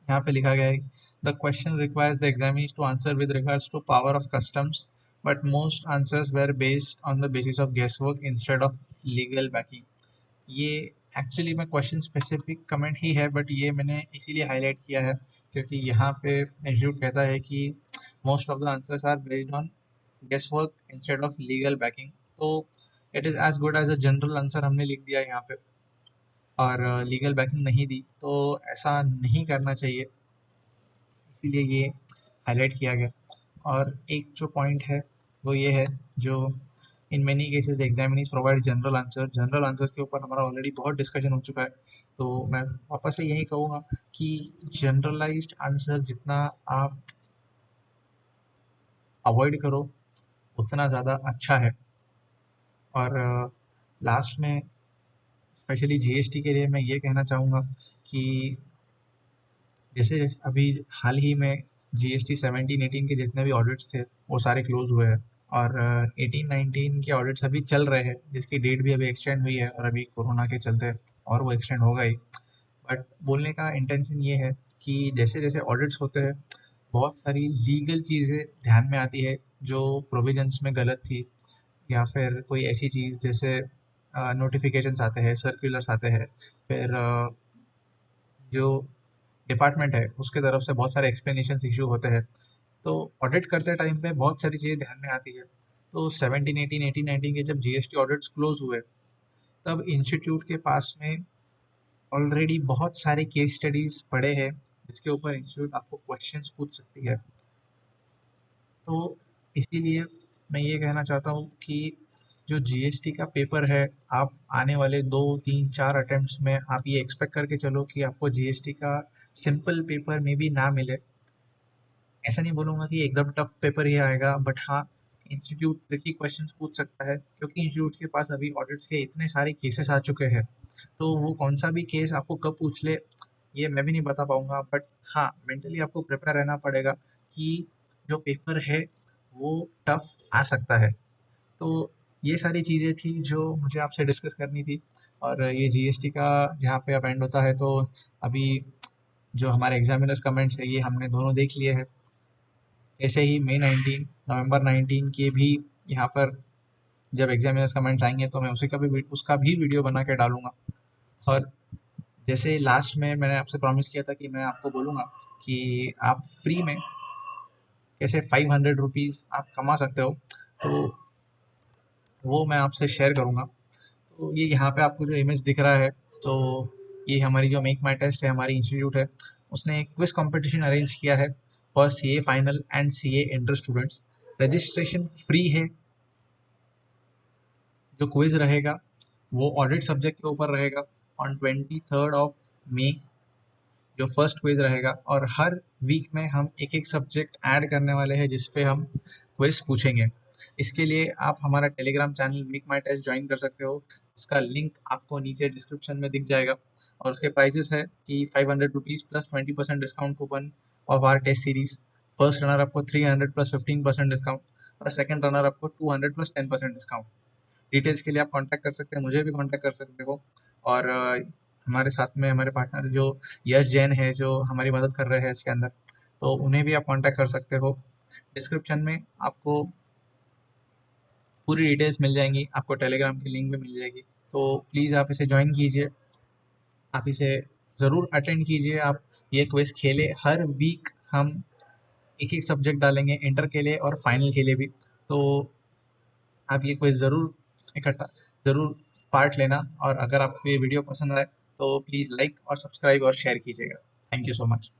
यहाँ पे लिखा गया है the question requires the examinees to answer with regards to power of customs but most answers were based on the basis of guess work instead of legal backing. ये एक्चुअली में क्वेश्चन स्पेसिफिक कमेंट ही है, but ये मैंने इसीलिए highlight किया है क्योंकि यहाँ पे इंस्टीट्यूट कहता है कि most of the answers are based on guess work instead of legal backing. तो it is as good as a general answer हमने लिख दिया यहाँ पे और लीगल बैकिंग नहीं दी, तो ऐसा नहीं करना चाहिए, इसीलिए ये हाईलाइट किया गया। और एक जो पॉइंट है वो ये है, जो in many cases examinees provide general answers के ऊपर हमारा ऑलरेडी बहुत डिस्कशन हो चुका है, तो मैं वापस से यही कहूँगा कि जनरलाइज्ड आंसर जितना आप अवॉइड करो उतना ज़्यादा अच्छा है। और लास्ट में स्पेशली जीएसटी के लिए मैं ये कहना चाहूँगा कि जैसे अभी हाल ही में जीएसटी 17-18 के जितने भी ऑडिट्स थे वो सारे क्लोज हुए हैं, और 18-19 के ऑडिट्स अभी चल रहे हैं जिसकी डेट भी अभी एक्सटेंड हुई है, और अभी कोरोना के चलते और वो एक्सटेंड होगा ही। बट बोलने का इंटेंशन ये है कि जैसे जैसे ऑडिट्स होते हैं बहुत सारी लीगल चीज़ें ध्यान में आती है जो प्रोविजंस में गलत थी, या फिर कोई ऐसी चीज़ जैसे नोटिफिकेशंस आते हैं, सर्कुलर्स आते हैं, फिर जो डिपार्टमेंट है उसके तरफ से बहुत सारे एक्सप्लेनेशन इशू होते हैं, तो ऑडिट करते टाइम पे बहुत सारी चीज़ें ध्यान में आती है। तो 17-18, 18-19 के जब जीएसटी ऑडिट्स क्लोज हुए तब इंस्टीट्यूट के पास में ऑलरेडी बहुत सारे केस स्टडीज पड़े हैं जिसके ऊपर इंस्टीट्यूट आपको क्वेश्चंस पूछ सकती है। तो इसीलिए मैं ये कहना चाहता हूँ कि जो जीएसटी का पेपर है, आप आने वाले 2 3 4 अटेम्प्ट्स में आप ये एक्सपेक्ट करके चलो कि आपको जीएसटी का सिंपल पेपर में भी ना मिले। ऐसा नहीं बोलूँगा कि एकदम टफ पेपर ही आएगा, बट हाँ इंस्टीट्यूट ट्रिकी क्वेश्चंस पूछ सकता है क्योंकि इंस्टीट्यूट के पास अभी ऑडिट्स के इतने सारे केसेस आ चुके हैं, तो वो कौन सा भी केस आपको कब पूछ ले ये मैं भी नहीं बता पाऊँगा। बट हाँ, मेंटली आपको प्रिपेयर रहना पड़ेगा कि जो पेपर है वो टफ आ सकता है। तो ये सारी चीज़ें थी जो मुझे आपसे डिस्कस करनी थी। और ये जीएसटी का जहाँ पे अब एंड होता है, तो अभी जो हमारे एग्जामिनर्स कमेंट्स है ये हमने दोनों देख लिए हैं। ऐसे ही मई 19 नवंबर 19 के भी यहाँ पर जब एग्जामिनर्स कमेंट्स आएंगे तो मैं उसका भी वीडियो बना के डालूंगा। और जैसे लास्ट में मैंने आपसे प्रॉमिस किया था कि मैं आपको बोलूँगा कि आप फ्री में कैसे 500 रुपीज़ आप कमा सकते हो, तो वो मैं आपसे शेयर करूँगा। तो ये यहाँ पे आपको जो इमेज दिख रहा है, तो ये हमारी जो मेक माई टेस्ट है, हमारी इंस्टीट्यूट है, उसने एक क्विज कंपटीशन अरेंज किया है for CA final and CA inter students. Registration free है। जो क्विज रहेगा वो ऑडिट सब्जेक्ट के ऊपर रहेगा ऑन 23 जो फर्स्ट क्विज रहेगा, और हर वीक में हम एक एक सब्जेक्ट ऐड करने वाले हैं जिस पे हम क्विज पूछेंगे। इसके लिए आप हमारा टेलीग्राम चैनल मेक माई टेस्ट ज्वाइन कर सकते हो, उसका लिंक आपको नीचे डिस्क्रिप्शन में दिख जाएगा। और उसके प्राइजेस है कि 500 rupees plus 20% discount coupon of our test series. First runner आपको 300 प्लस 15% डिस्काउंट, और सेकंड रनर आपको 200 प्लस 10% डिस्काउंट। डिटेल्स के लिए आप कांटेक्ट कर सकते हैं, मुझे भी कांटेक्ट कर सकते हो। और हमारे साथ में हमारे पार्टनर जो यश जैन है जो हमारी मदद कर रहे हैं इसके अंदर, तो उन्हें भी आप कांटेक्ट कर सकते हो। डिस्क्रिप्शन में आपको पूरी डिटेल्स मिल जाएंगी, आपको टेलीग्राम की लिंक भी मिल जाएगी, तो प्लीज़ आप इसे ज्वाइन कीजिए, आप इसे ज़रूर अटेंड कीजिए। आप ये क्विज खेले, हर वीक हम एक एक सब्जेक्ट डालेंगे, इंटर के लिए और फाइनल के लिए भी। तो आप ये क्विज ज़रूर पार्ट लेना, और अगर आपको ये वीडियो पसंद आए तो प्लीज़ लाइक और सब्सक्राइब और शेयर कीजिएगा। Thank you so much.